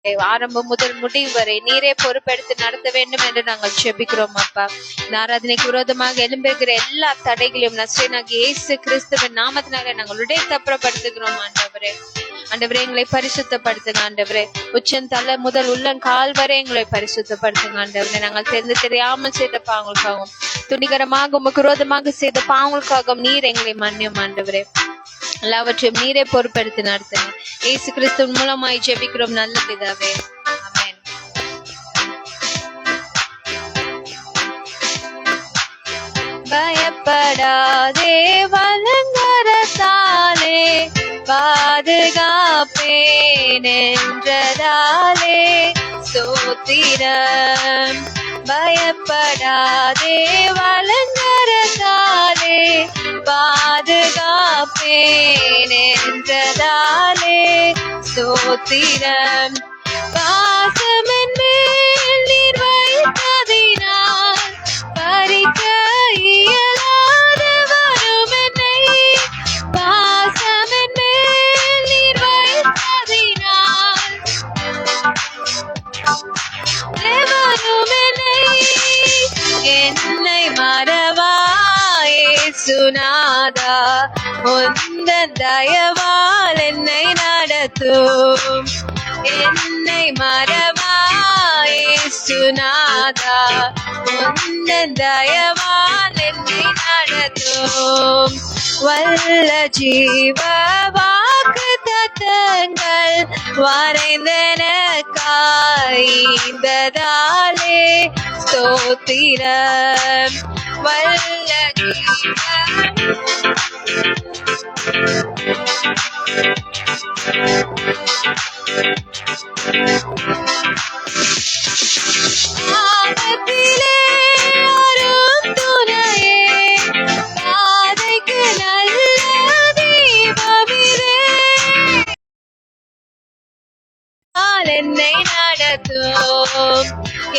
ஆரம்பம் முதல் முடிவு வரை நீரே பொறுப்பெடுத்து நடத்த வேண்டும் என்று நாங்கள் ஜெபிக்கிறோம் அப்பா. இந்த ஆராதனைக்கு விரோதமாக எழும்புகிற எல்லா தடைகளையும் நசரேயனாகிய இயேசு கிறிஸ்துவின் நாமத்தினால நாங்கள் தப்புறப்படுத்துகிறோம் ஆண்டவரே. ஆண்டவரே, எங்களை பரிசுத்தப்படுத்துங்க ஆண்டவரே. உச்சந்தலை முதல் உள்ளங்கால் வரை எங்களை பரிசுத்தப்படுத்துங்க ஆண்டவரே. நாங்கள் தெரிந்து தெரியாமல் செய்த பாவங்களுக்காகவும் துணிகரமாக உமக்கு விரோதமாக செய்த பாவங்களுக்காகவும் நீர் எங்களை மன்னியும் ஆண்டவரே. எல்லாவற்றையும் நீரே பொறுப்பெடுத்து நடத்துங்க. இயேசு கிறிஸ்துவின் மூலமாய் ஜெபிக்கிறோம் நல்ல பிதாவே, ஆமென். பயப்படாதே, வலங்கரத்தாலே பாதுகாப்பேன் என்றதாலே ஸ்தோத்திரம். பயப்படாதே, வலங்கரத்தாலே பாதுகாப்பேன் என்றதாலே ஸ்தோத்திரம். பாசமன் மேல் நீர் வைத்ததினால் பறிக்க இயலாத வரும் என்னை. பாசமன் மேல் நீர் வைத்ததினால் வரும் என்னை. என்னை மறவாயே சுனாதா, உந்தன் தயவால் என்னை நடத்தும். என்னை மறவாயே சுனாதா, உந்தன் தயவால் என்னை நடத்தும். வல்ல ஜீவ வாக்கு தத்தங்கள் வரைந்தனக்காய்ந்ததாலே ஸ்தோத்திரம். வல்ல ஜீவ ஆபத்திலே அரும் துணையே, பாதைக்கு நல்ல தீபமிரே. என்னை நடத்தும்.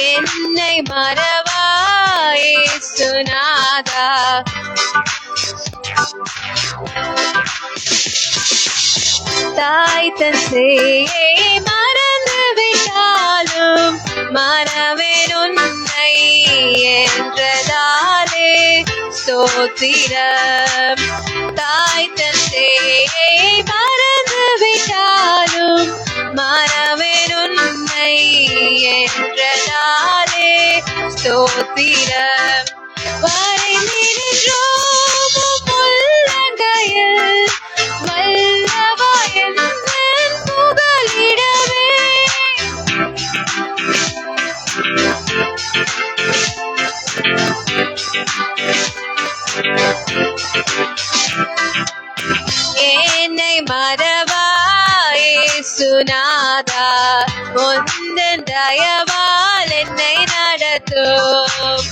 என்னை மறவாயே சுனாதா, தாய் தன் சேயை மறந்து விட்டாலும் மறவேன் உன்னை என்றதாலே ஸ்தோத்திரம். தாய் தன் சேயை மறந்து விட்டாலும் மறவேன் உன்னை என்றதாலே ஸ்தோத்திரம். வரைந்திருந்தோம் உள்ளங்கையில் வல்லவா என்னன் புகலிடவே. என்னை மறவாயே சுனாதா, உந்தன் தயவால் என்னை நடத்தும்.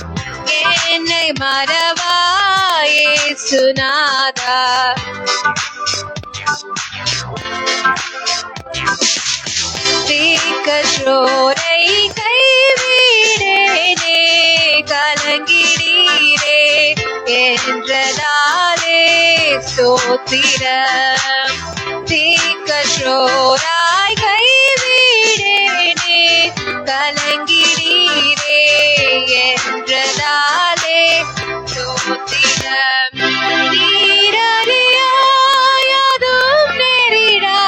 என்னை மறவாயே சுனாதா, தீக்கற்றோரை கைவிடேனே, கலங்கிடீரே என்றதாலே ஸ்தோத்திரம். தீக்கற்றோராய் கைவிடேனே, கலங்கிடீரே என்றதாலே ஸ்தோத்திரம். நீரறியாயதும் நேரிடா,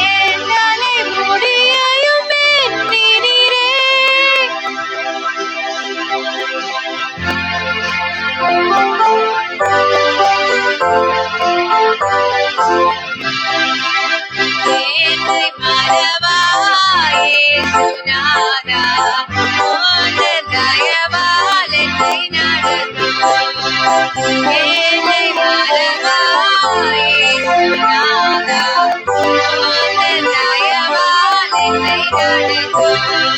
எங்களை முடியையும் எண்ணினீரே. என்னை மறவாயே சுனாதா, உந்தன் தயவால் என்னை நடத்தும். என்னை மறவாயே சுனாதா, உந்தன் தயவால் என்னை நடத்தும்.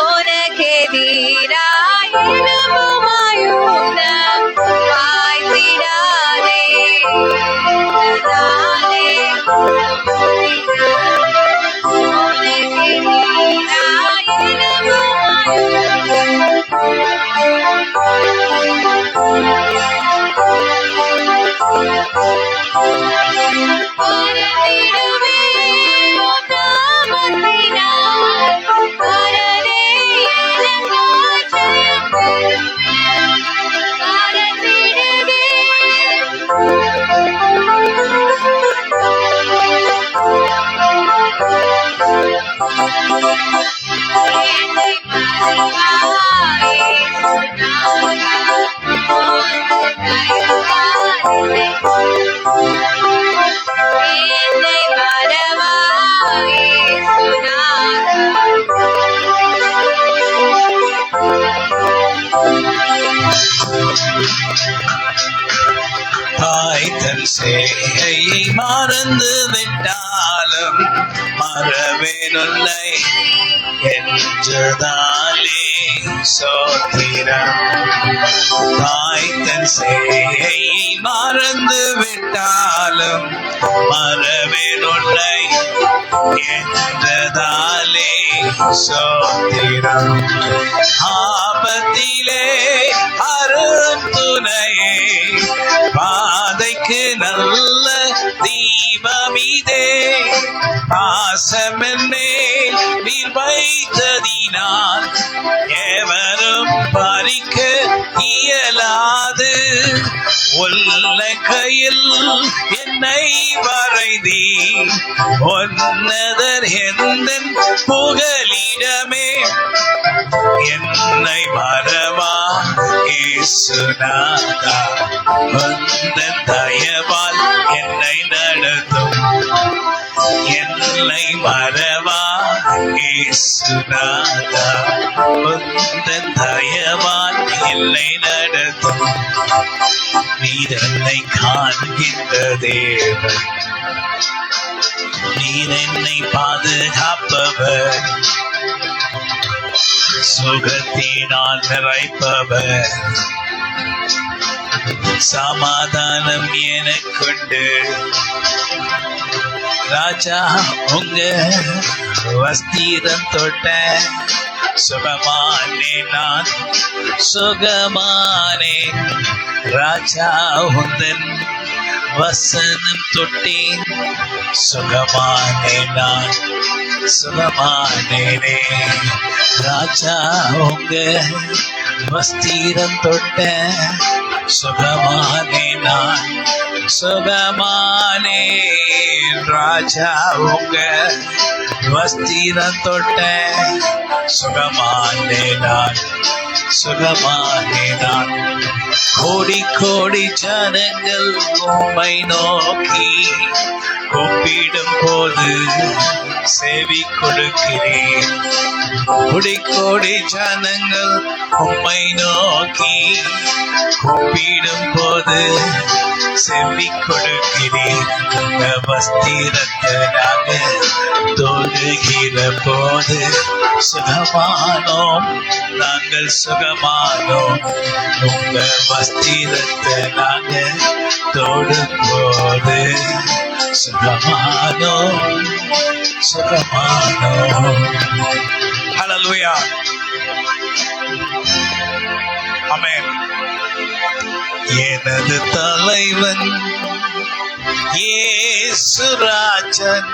உனக்கெதிராய் எழும்புமாயுதம் வாய்த்திடாதே என்றதாலே உனக்கெதிராய் எழும்புமாயுதம் தாய் தன் சேயை மறந்து விட்டாலும் மறவேனுல்லை என்றதாலே சோத்திரம். தாய் தன் சேயை மறந்து விட்டாலும் மறவேனுல்லை என்றதாலே சோத்திரம். ஆபத்திலே அரும் துணையே, பாதைக்கு நல்ல தீபமிதே, பாசமென்மேல் நீர் வைத்ததினால் எவரும் பறிக்க இயலாது. உள்ளங்கையில் என்னை வரைதி ஒன்னதர் எந்தன் புகலிடமே. என்னை மறவா இயேசுநாதா, உந்தன் தயவால் என்னை நடத்தும். என்னை மறவா இயேசுநாதா, உந்தன் தயவால் என்னை நடத்தும். நீர் என்னை காண்கின்ற தேவன், நீர் என்னை பாதுகாப்பவர், சுகத்தினால் நிறைப்பவர், சமாதானம் எனக்குண்டு. ராஜா உங்க வஸ்திரம் தொட்ட சுகமானே, நான் சுகமானே. ராஜா உந்தன் வசனம் தொட்டேன், சுகமானே நான் சுகமானேனே. ராஜா உங்க வஸ்திரம் தொட்ட சுகமானே நான் சுகமானே. ராஜா உங்க வஸ்திரம் தொட்ட சுகமானே நான் சுகமானே நான். கோடி கோடி ஜனங்கள் உம்மை நோக்கி கூப்பிடும் போது செவி கொடுக்கிறேன். கோடி கோடி ஜனங்கள் உம்மை நோக்கி கூப்பிடும் போது செவி கொடுக்கிறேன். உங்க வஸ்திரத்தினாக தொழுகிற போது சுகமானோம், நாங்கள் சுகமானோம். உங்க வஸ்திரத்தினாக தொடும் போது சுகமானோம் சுகமானோம். ஹல்லேலூயா, ஆமென். எனது தலைவன் இயேசுராஜன்,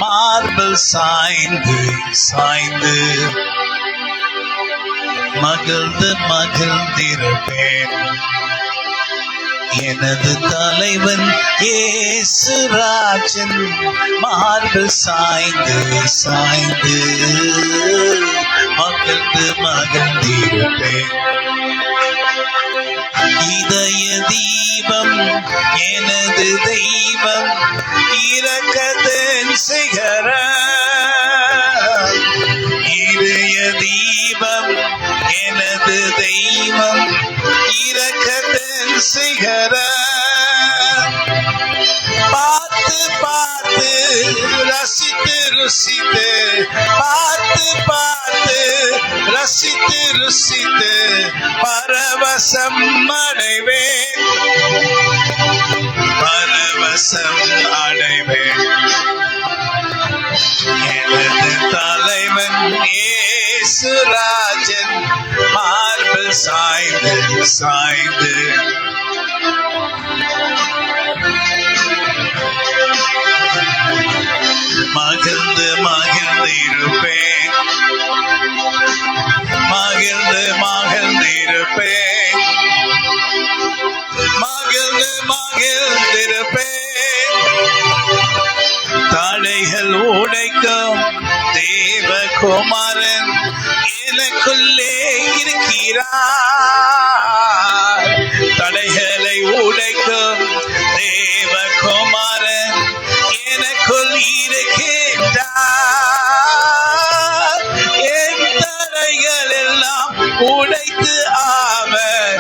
மார்பில் சாய்ந்து சாய்ந்து மகிழ்ந்து மகிழ்ந்திருப்பேன். எனது தலைவன் இயேசுராஜன், மார்பில் சாய்ந்து சாய்ந்து மகிழ்ந்து மகிழ்ந்திருப்பேன். இதய தீபம் எனது தெய்வம், இரக்கத்தின் சிகரம். இதய தீபம் எனது தெய்வம், இரக்கத்தின் சிகரம். பார்த்து பார்த்து ரசித்து ருசித்து, பார்த்து பார்த்து ரசித்து ருசித்து பரவசம் அடைவேன், பரவசம் அடைவேன். எனது தலைவன் இயேசுராஜன், மார்பில் சாய்ந்து சாய்ந்து மகிழ்ந்து மகிழ்ந்து இருப்பேன், மகிழ்ந்து மகிழ்ந்து இருப்பேன், மகிழ்ந்து மகிழ்ந்திருப்பேன். தடைகள் ஓட உடைக்கும் தேவகுமாரன் எனக்குள்ளே இருக்கிறார். தடைகளை உடைக்கும் தேவகுமாரன் எனக்குள் இருக்கின்றார். என் தடைகள் எல்லாம் உடைத்து அவர்,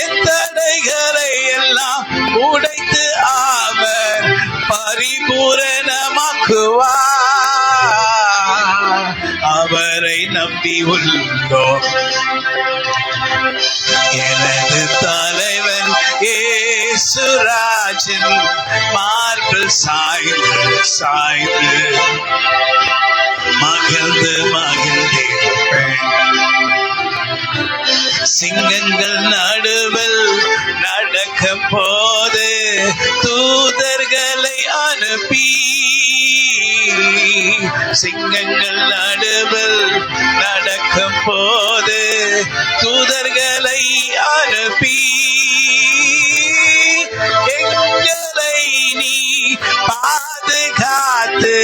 என் தடைகளை எல்லாம் உடைத்து அவர் பரிபூரணமாக்குவார். அவரை நம்பி உள்ளோம். எனது தலைவன் இயேசுராஜன் மார்பில் சாய்ந்து சாய்ந்து மகிழ்ந்து மகிழ்ந்திருப்பேன். சிங்கங்கள் நடுவில் நடக்கும் போது தூதர்களை அனுப்பி, சிங்கங்கள் நடுவில் நடக்கும் போது தூதர்களை அனுப்பி, எங்களை நீ பாதுகாத்து,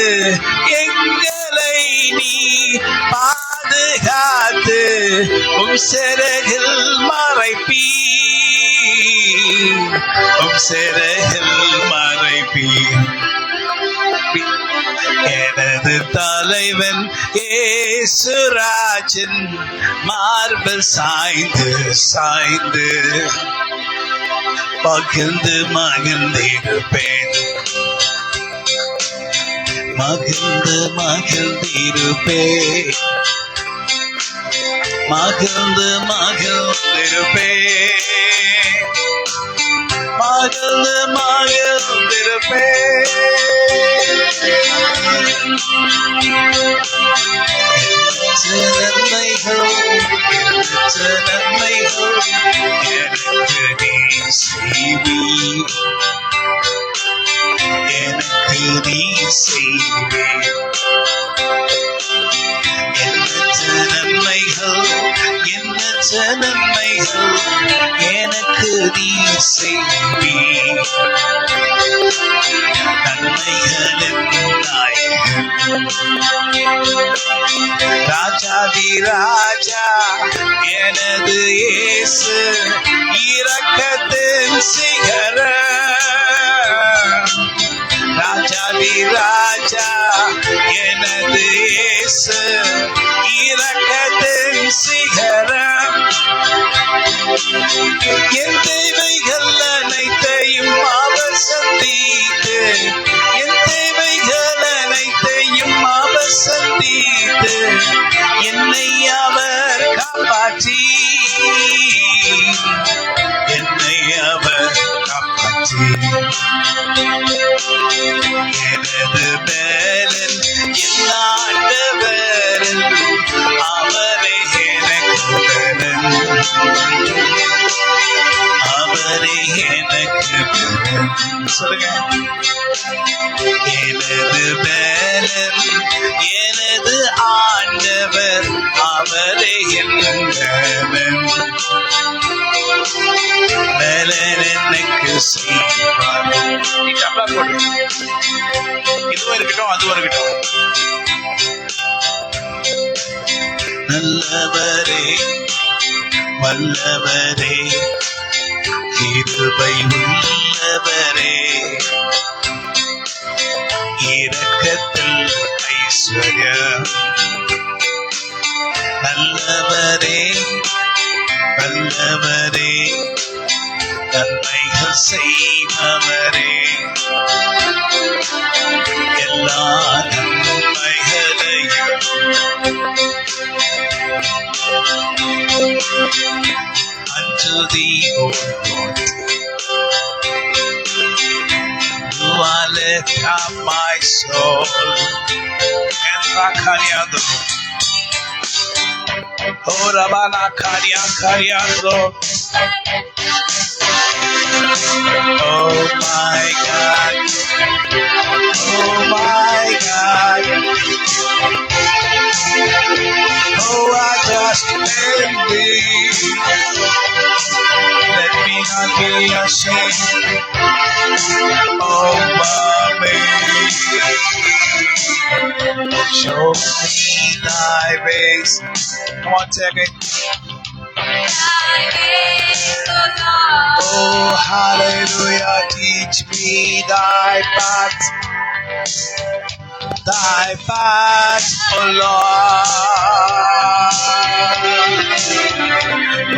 எங்களை நீ பாதுகாத்து உம் சிறகில் மறைப்பீ, உம் சிறகில் மறைப்பீ. எனது தலைவன் இயேசுராஜன் மார்பில் சாய்ந்து சாய்ந்து மகிழ்ந்து மகிழ்ந்திருப்பேன். மகிழ்ந்து மகிழ்ந்திருப்பேன். மகிழ்ந்து மகிழ்ந்திருப்பேன். மகிழ்ந்து மகிழ்ந்திருப்பேன். நன்மைகள் நன்மைகள் எனக்கு நீ செய்வி, எனக்கு நீ செய்வே. எண்ணற்ற நன்மைகள் எண்ணற்ற நன்மைகள் எனக்கு நீ செய்வி. நன்மைகளின் நாயகன் ராஜாதி ராஜா எனது இயேசு இரக்கத்தின் சிகரம். ராஜாதி ராஜா எனது இயேசு இரக்கத்தின் சிகரம். என் தேவைகள் அனைத்தையும் அவர் சந்தித்து, என் தேவைகள் அனைத்தையும் அவர் சந்தித்து என்னை அவர் காப்பாற்றி, என்னை அவர் காப்பாற்றி. எனது பேலன் என் ஆண்டவரன், அவரே எனக்கு பலன், அவரே எனக்கு பலன். சொல்லுங்க. எனது பேலன் எனது ஆண்டவர், அவரே என் பலன். பலன் எனக்கு செய்வார். இதுவும் இருக்கட்டும் அதுவும் இருக்கட்டும். நல்லவரே வல்லவரே கிருபை உள்ளவரே, இரக்கத்தில் ஐஸ்வர்யம். நல்லவரே வல்லவரே நன்மைகள் செய்பவரே, எல்லா நன்மைகளையும் unto thee, O Lord, do I lift up my soul. Oh, Rabana Karya Karyando. Oh my God, oh my God, oh I just envy. Let me not be ashamed, oh mommy. Show me thy ways. Come on, take it. Oh, hallelujah. Teach me thy paths. Thy paths, oh Lord.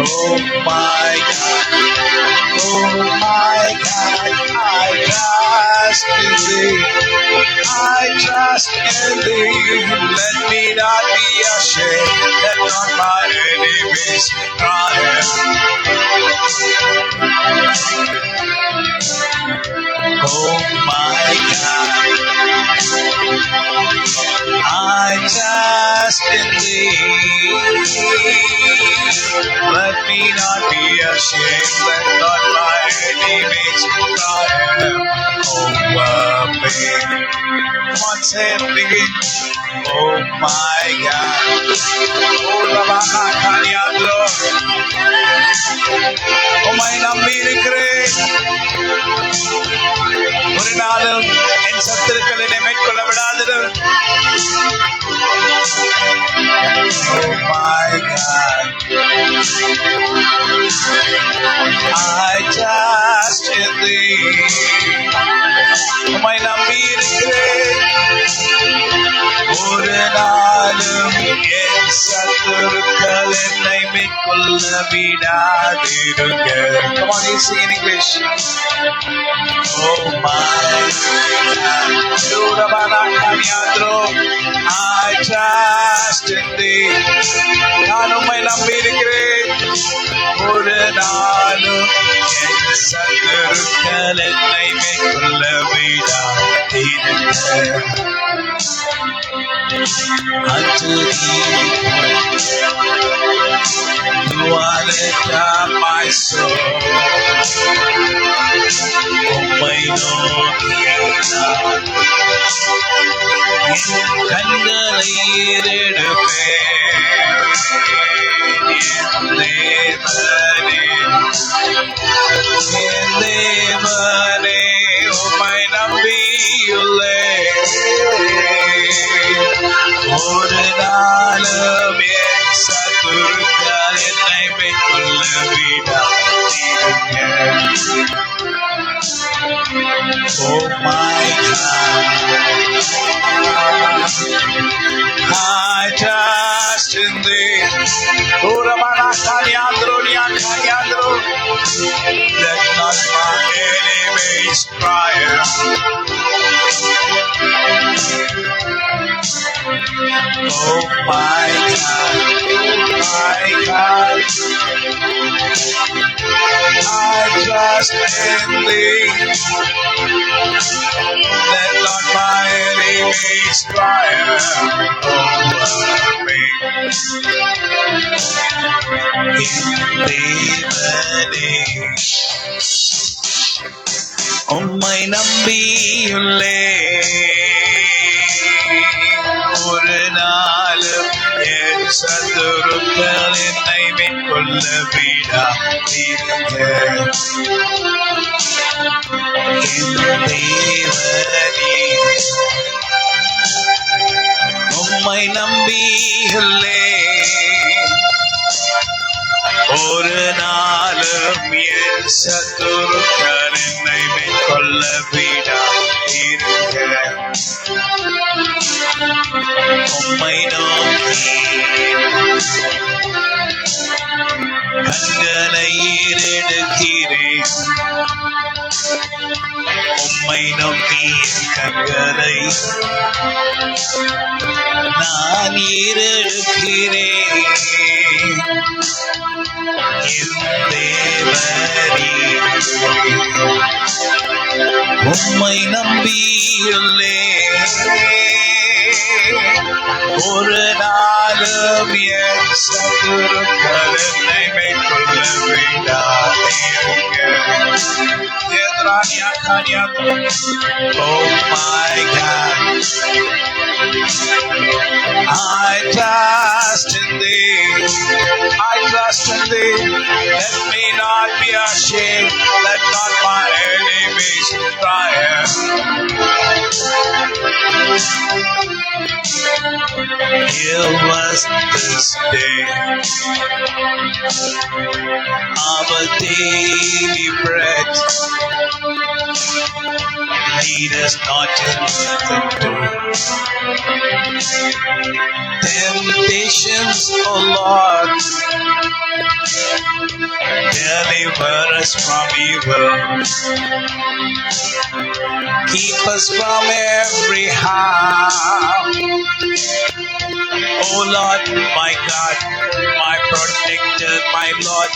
Oh my God. Oh my God. I trust in thee. I trust in thee. Let me not be ashamed. Let not my enemies triumph. Oh my God, I trust in thee. Let me not be ashamed. Let not my enemies triumph over me. Come on, say it again. Oh my God. Oh, Rabana Kanyadro. Oh, my Nambirikre. ஒரு நாளும் என் சத்துருக்கள் என்னை மேற்கொள்ள விடாதிரு. Oh my God, I trust in thee. உம்மை நம்பி இருக்கிறேன். ஒரு நாளும் என் சத்துருக்கள் என்னை மேற்கொள்ள விடாதிருங்க. Come on, you sing in English. Oh my God, I trust in thee. நான் உம்மை நம்பி இருக்கிறேன். ஒரு நாளும் என் சத்துருக்கள் என்னை மேற்கொள்ள விடாதிருங்க. Unto thee do I lift up my soul. உம்மை நோக்கி நான் என் கண்களை ஏறெடுப்பேன். என் தேவனே, உம்மை நம்பியுள்ளேன். ஒரு நாளும் என் சத்துருக்கள் என்னை மேற்கொள்ள விடாதிருங்க. Oh my God, I trust in thee. Let not my enemies triumph. Oh my God, my God, I trust in thee. Let not my enemies triumph over me. தேவனே, உம்மை நம்பியுள்ளேன். ஒரு நாளும் என் சத்துருக்கள் என்னை மேற்கொள்ள விடாதிருங்க. என் தேவனே, உம்மை நம்பியுள்ளேன். ஒரு நாளும் என் சத்துருக்கள் என்னை மேற்கொள்ள விடாதிருங்க. உம்மை நோக்கி கண்களை ஏறெடுக்கிறேன். உம்மை நோக்கி கண்களை நான் ஏறெடுக்கிறேன். என் தேவனே, உம்மை நம்பியுள்ளேன். ஒரு நாளும் என் சத்துருக்கள் என்னை மேற்கொள்ள விடாதிருங்க. Oh my God, I trust in thee. I trust in thee. Let me not be ashamed. Let not my enemies triumph. Give us this day our daily bread. Lead us not into temptations, O Lord. Deliver us from evil. Keep us from every harm. O Lord, my God, my protector, my Lord,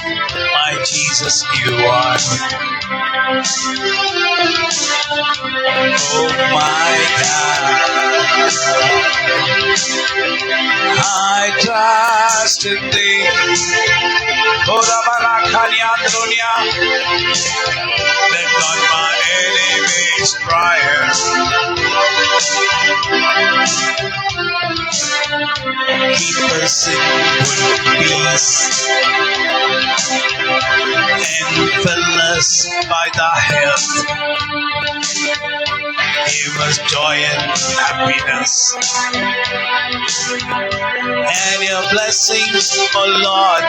my Jesus, you are. Oh my God, I trust in thee. Let not my enemies triumph. Keep us in good peace and fill us by thy health. Give us joy and happiness and your blessings, O Lord.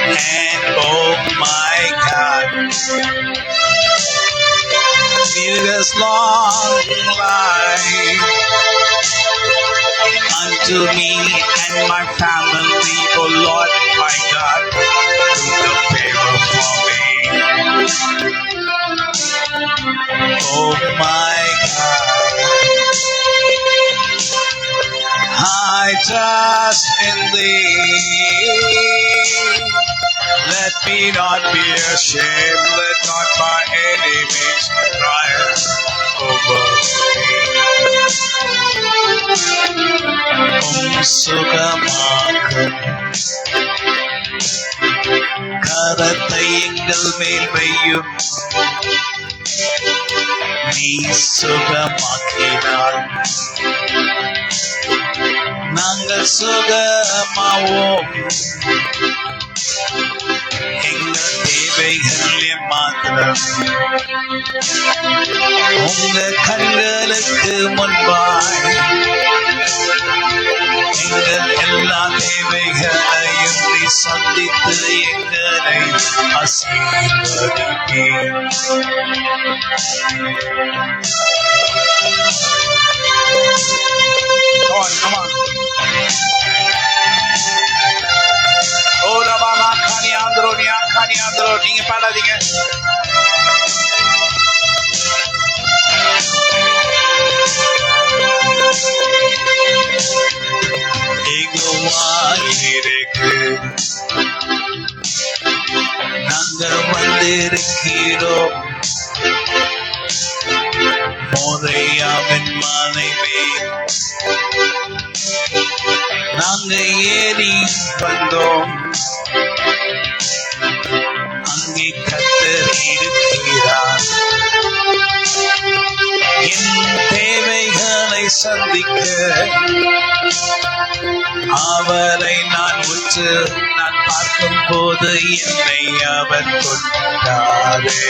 And oh my God, give us long life unto me and my family, O Lord, my God, do the favor for me. Oh my God, I trust in thee. Let me not be ashamed, let not my enemies triumph over me. சுகமாக்கும் கரத்தை எங்கள் மேல் வையும், நீ சுகமாக்கினார் நாங்கள் சுகமாவோம். எங்கள் தேவைகள் மாத்திரம் உங்க கண்களுக்கு முன்பாய் எங்கள் எல்லா தேவைகளையும் நீ சந்தித்து எங்களை ஆசீர்வதிப்பீர். Come on. Oh, Rabana, Kaniandro, நீங்க பாடாதீங்க. எங்குவாயிருக்கு நாங்கள் வந்திருக்கிறோம், மோதையாவின் மனைவி நாங்கள் ஏறி வந்தோம். அங்கே கர்த்தர் இருக்கிறார், என் தேவைகளை சந்திக்க அவரை நான் உற்று நான் பார்க்கும் போது என்னை அவர் கொண்டாரே.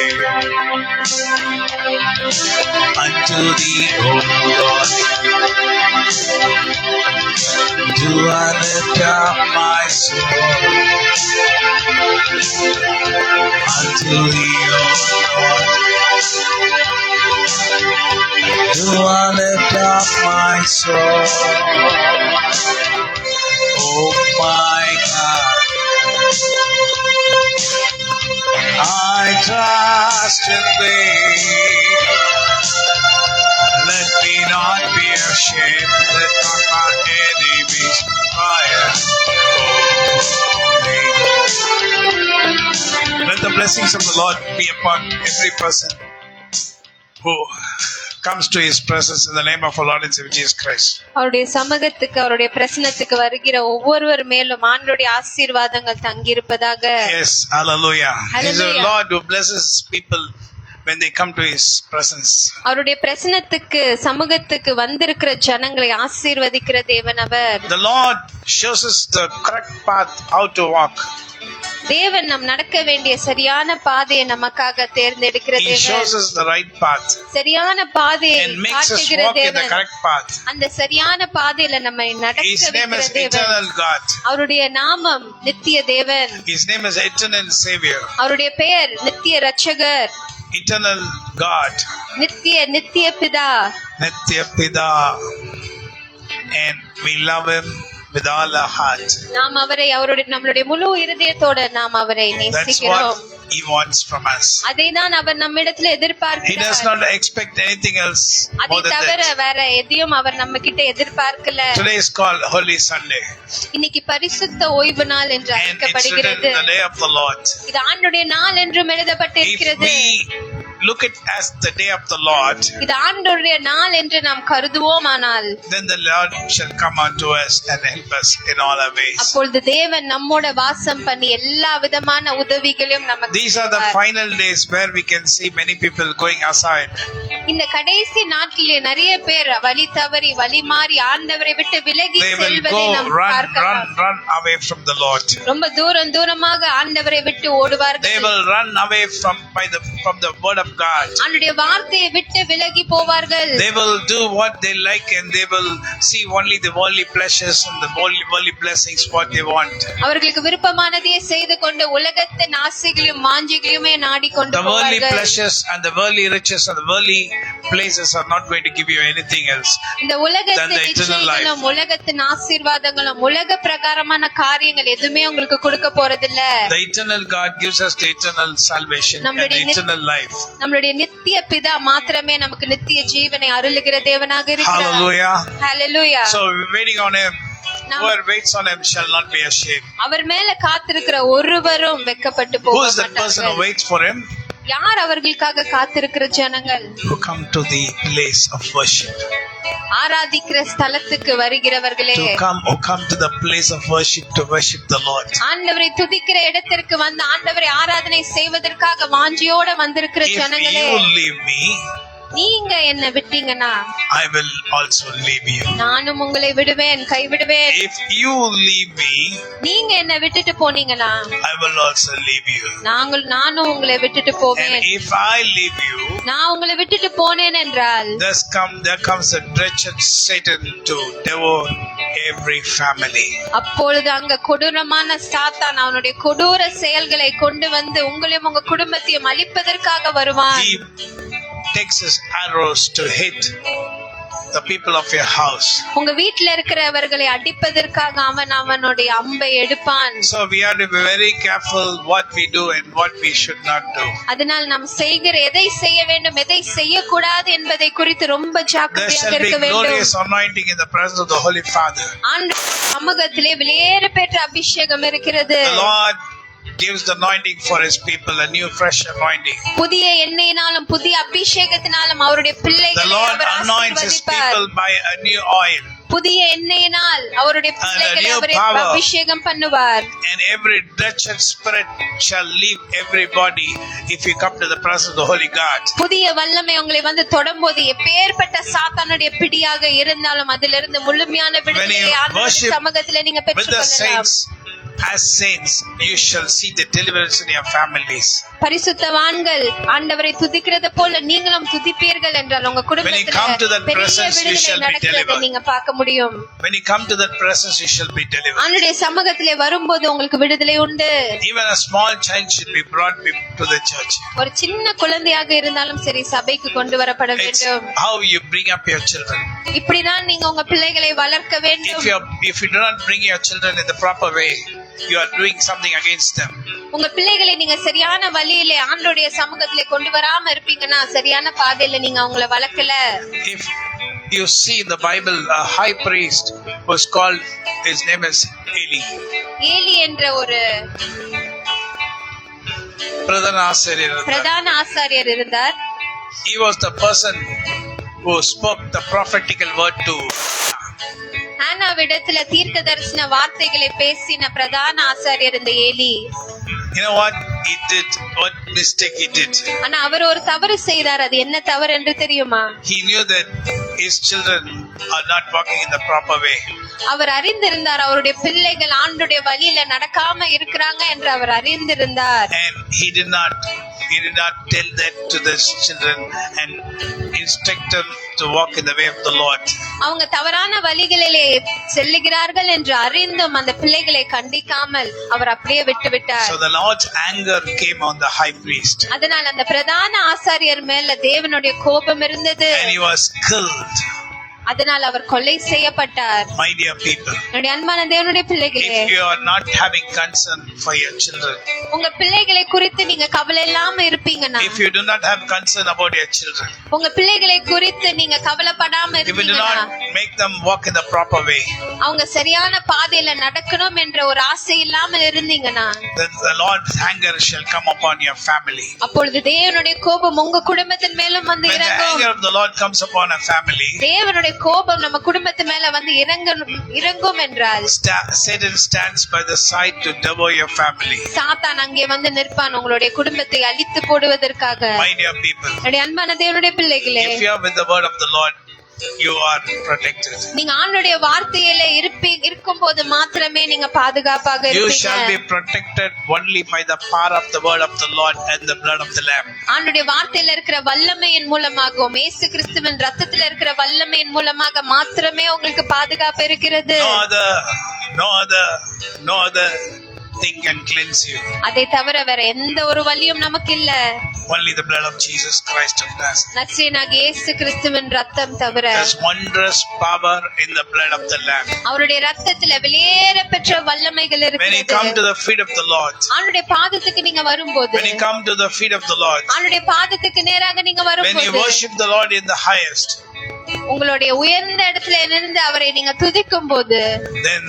Unto thee, O Lord, do I lift up my soul. Unto thee, O Lord, do I lift up my soul. Oh my God, I trust in thee. Let me not be ashamed, let not my enemies triumph over me. Let the blessings of the Lord be upon every person who comes to his presence in the name of our Lord and Savior Jesus Christ. அவருடைய சமூகத்துக்கு அவருடைய பிரசன்னத்துக்கு வருகிற ஒவ்வொருவர் மேலும் ஆண்டவருடைய ஆசீர்வாதங்கள் தங்கி இருப்பதாக. Yes, hallelujah. He is a Lord who blesses people when they come to his presence. அவருடைய பிரசன்னத்துக்கு சமூகத்துக்கு வந்திருக்கிற ஜனங்களை ஆசீர்வதிக்கிற தேவன் அவர். The Lord shows us the correct path how to walk. தேவன் நாம் நடக்க வேண்டிய சரியான பாதையை நமக்காக தேர்ந்தெடுக்கிற He தேவன். shows us the right path சரியான பாதையை and makes us காட்டுகிற walk in the தேவன். correct path. அந்த சரியான பாதையில நம்மை நடக்க His name வைக்கிற is தேவன். Eternal God. அவருடைய நாமம் நித்திய தேவன். His name is Eternal Savior. அவருடைய பெயர் நித்திய ரட்சகர், Eternal God. நித்திய பிதா. Nitya Pida. And we love Him with all our heart. நாம் அவரை நம்மளுடைய முழு இருதயத்தோட நாம் அவரை That's நேசிக்கிறோம். what He wants from us. அதைதான் அவர் நம்மிடத்துல He does எதிர்பார்க்கிறார். not expect anything else அதை more than தவிர that. வேற எதையும் அவர் நம்ம கிட்ட எதிர்பார்க்கல. Today is called Holy Sunday. இன்னைக்கு பரிசுத்த ஓய்வு நாள் என்று And it's written அழைக்கப்படுகிறது. the day of the Lord. இது ஆண்டுடைய நாள் என்றும் If எழுதப்பட்டிருக்கிறது. we look at as the day of the Lord, இது ஆண்டுடைய நாள் என்று நாம் கருதுவோமானால் then the Lord shall come unto us and help us in all our ways. அப்பொழுது தேவன் நம்மோட வாசம் பண்ணி எல்லா விதமான உதவிகளையும் நமக்கு These are the செய்வார். final days where we can see many people going aside. இந்த கடைசி நாட்களிலே நிறைய பேர் வழி தவறி வழி மாறி ஆண்டவரை விட்டு விலகி They will செல்வதை go நாம் run பார்க்கலாம். away from the Lord. ரொம்ப தூரமாக ஆண்டவரை விட்டு They ஓடுவார்கள். will run away from the word of God. அவருடைய வார்த்தையை விட்டு விலகி போவார்கள். They will do what they like and they will see only the worldly pleasures and the worldly blessings what they want. அவர்களுக்கு விருப்பமானதையே செய்து கொண்டு உலகத்தின் ஆசைகளையும் வாஞ்சிகளையுமே நாடிக்கொண்டு The worldly போவார்கள். pleasures and the worldly riches and the worldly places are not going to give you anything else. இந்த than உலகத்தின் the eternal life. நிச்சயங்களும் உலகத்தின் ஆசீர்வாதங்களும் உலக பிரகாரமான காரியங்கள் எதுவுமே உங்களுக்கு கொடுக்க போறதில்ல. The eternal God gives us the eternal salvation and the eternal life. நம்மளுடைய நித்திய பிதா மாத்திரமே நமக்கு நித்திய ஜீவனை அருளுகிற தேவனாக இருக்கிறார். Hallelujah. Hallelujah. So we're waiting on Him. Whoever waits on Him shall not be ashamed. அவர் மேல காத்திருக்கிற ஒருவரும் வெட்கப்பட்டு Who போக is that person who மாட்டார்கள். waits for Him? யார் அவர்களுக்காக காத்திருக்கிற ஜனங்கள்? Who come to the place of worship. ஆராதிக்கிற ஸ்தலத்துக்கு வருகிறவர்களே. Who come to the place of worship to worship the Lord. ஆண்டவரை துதிக்கிற இடத்திற்கு வந்து ஆண்டவரை ஆராதனை செய்வதற்காக வாஞ்சியோட வந்திருக்கிற If Janangale. you leave me, நீங்க என்ன விட்டீங்கன்னா I will also leave you. நானும் உங்களை விடுவேன், கைவிடுவேன். If you leave me, நீங்க என்ன விட்டுட்டு போனீங்கன்னா I will also leave you. நானும் உங்களை விட்டுட்டு போவேன். And if I leave you, நான் உங்களை விட்டுட்டு போனேன் என்றால் there comes a wretched Satan to devour every family. அப்பொழுது அங்க கொடூரமான சாத்தான் அவனுடைய கொடூர செயல்களை கொண்டு வந்து உங்களையும் உங்க குடும்பத்தையும் அழிப்பதற்காக வருவான். He takes his arrows to hit the people of your house. உங்க வீட்ல இருக்கிறவர்களை அடிப்பதற்காக அவனுடைய அம்பை எடுப்பான். So we have to be very careful what we do and what we should not do. அதனால் நாம் செய்கிற எதை செய்ய வேண்டும் எதை செய்யக்கூடாது என்பதை குறித்து ரொம்ப There ஜாக்கிரதையாக shall be இருக்க வேண்டும். glorious anointing in the presence of the Holy Father. ஆண்டவருடைய சமூகத்திலே விலையேற பெற்ற அபிஷேகம் இருக்கிறது. The Lord gives the anointing for His people, a new fresh anointing. புதிய எண்ணெயினாலும் புதிய அபிஷேகத்தினாலும் அவருடைய The பிள்ளைகளை Lord அவர் anoints His ஆசீர்வதிப்பார். people by a new oil. புதிய எண்ணெயினால் அவருடைய பிள்ளைகளை new அவர் power. அபிஷேகம் பண்ணுவார். And every wretched spirit shall leave everybody if you come to the presence of the Holy God. புதிய வல்லமை உங்களை வந்து தொடும்போது எப்பேற்பட்ட சாத்தானுடைய பிடியாக இருந்தாலும் அதிலிருந்து முழுமையான விடுதலையை ஆண்டவருடைய சமூகத்திலே நீங்க With the பெற்றுக்கொள்ளலாம். saints, as saints, you shall see the deliverance in your families. பரிசுத்தவான்கள் ஆண்டவரை துதிக்கிறது போல நீங்களும் துதிப்பீர்கள் என்றால் உங்க When you come to that குடும்பத்திலே பெரிய presence, you விடுதலை shall be நடக்கிறதை delivered. நீங்க பார்க்க முடியும். When you come to that presence, you shall be delivered. ஆண்டவருடைய சமூகத்திலே வரும்போது உங்களுக்கு விடுதலை உண்டு. Even a small child should be brought to the church. ஒரு சின்ன குழந்தையாக இருந்தாலும் சரி சபைக்கு கொண்டு வரப்பட It's வேண்டும். how you bring up your children. இப்படிதான் நீங்க உங்க பிள்ளைகளை வளர்க்க வேண்டும். If you do not bring your children in the proper way, you are doing something against them. உங்க பிள்ளைகளை நீங்க சரியான வழியிலே ஆண்டவருடைய சமூகத்திலே கொண்டு வராம இருப்பீங்கன்னா சரியான பாதையில நீங்க அவங்கள வளர்க்கல. If you see in the Bible, a high priest was called, his name is Eli. Eli என்ற ஒரு பிரதான ஆசாரியர் இருந்தார். He was the person who spoke the prophetical word to ஹானாவிடத்துல தீர்க்க தரிசன வார்த்தைகளை பேசின பிரதான ஆசாரியர் இந்த Eli. You know what he did? What mistake he did? ஆனா அவர் ஒரு தவறு செய்தார். அது என்ன தவறு என்று தெரியுமா? He knew that his children are not walking in the proper way. அவர் அறிந்திருந்தார் அவருடைய பிள்ளைகள் ஆண்டுடைய வழியில நடக்காம இருக்கிறாங்க என்று அவர் அறிந்திருந்தார். And he did not tell that to the children and instruct them to walk in the way of the Lord. அவங்க தவறான வழிகளிலே செல்லுகிறார்கள் என்று அறிந்தும் அந்த பிள்ளைகளை கண்டிக்காமல் அவர் அப்படியே விட்டுவிட்டார். So the Lord's anger came on the high priest. அதனால் அந்த பிரதான ஆசாரியர் மேல தேவனுடைய கோபம் இருந்தது. And he was killed. அதனால் அவர் கொலை செய்யப்பட்டார். My dear people, என்னுடைய அன்பான தேவனுடைய பிள்ளைகளே, if you are not having concern for your children, உங்க பிள்ளைகளை குறித்து நீங்க கவலை இல்லாம இருப்பீங்கன்னா, if you do not have concern about your children, உங்க பிள்ளைகளை குறித்து நீங்க கவலைப்படாம if you do இருப்பீங்கன்னா, not make them walk in the proper way, அவங்க சரியான பாதையில நடக்கணும் என்ற ஒரு ஆசை இல்லாம இருந்தீங்கன்னா, then the Lord's anger shall come upon your family. அப்பொழுது தேவனுடைய கோபம் உங்க குடும்பத்தின் மேலும் வந்து When the இறங்கும். anger of the Lord comes upon a family, தேவனுடைய கோபம் நம்ம குடும்பத்து மேல வந்து இறங்கும் என்றால், Satan stands by the side to devour your family. சாத்தான் அங்கே வந்து நிற்பான் உங்களுடைய குடும்பத்தை அழித்து போடுவதற்காக. My dear people, என்னுடைய அன்பான தேவனுடைய பிள்ளைகளே, if you are with the word of the Lord, you are protected. நீங்க ஆண்டவருடைய வார்த்தையில இருக்கும்போது மாத்திரமே நீங்க பாதுகாப்பாக You இருப்பீங்க. shall be protected only by the power of the word of the Lord and the blood of the Lamb. ஆண்டவருடைய வார்த்தையில இருக்கிற வல்லமையின் மூலமாகவும் இயேசு கிறிஸ்துவின் ரத்தத்துல இருக்கிற வல்லமையின் மூலமாக மாத்திரமே உங்களுக்கு பாதுகாப்பு இருக்கிறது. No other thing can cleanse you. அதை தவிர வேற எந்த ஒரு வழியும் நமக்கு இல்ல. Only the blood of Jesus Christ of Nazareth. நசரேயனாகிய இயேசு கிறிஸ்துவின் ரத்தம் தவிர. There's wondrous power in the blood of the Lamb. அவருடைய ரத்தத்துல வெளியேற பெற்ற வல்லமைகள் இருக்கிறது. When you come to the feet of the Lord, ஆண்டவருடைய பாதத்துக்கு நீங்க வரும்போது, when you come to the feet of the Lord, ஆண்டவருடைய பாதத்துக்கு நேராக நீங்க when you வரும்போது, worship the Lord in the highest, உங்களுடைய உயர்ந்த இடத்துல இருந்து அவரை நீங்க துதிக்கும் போது, then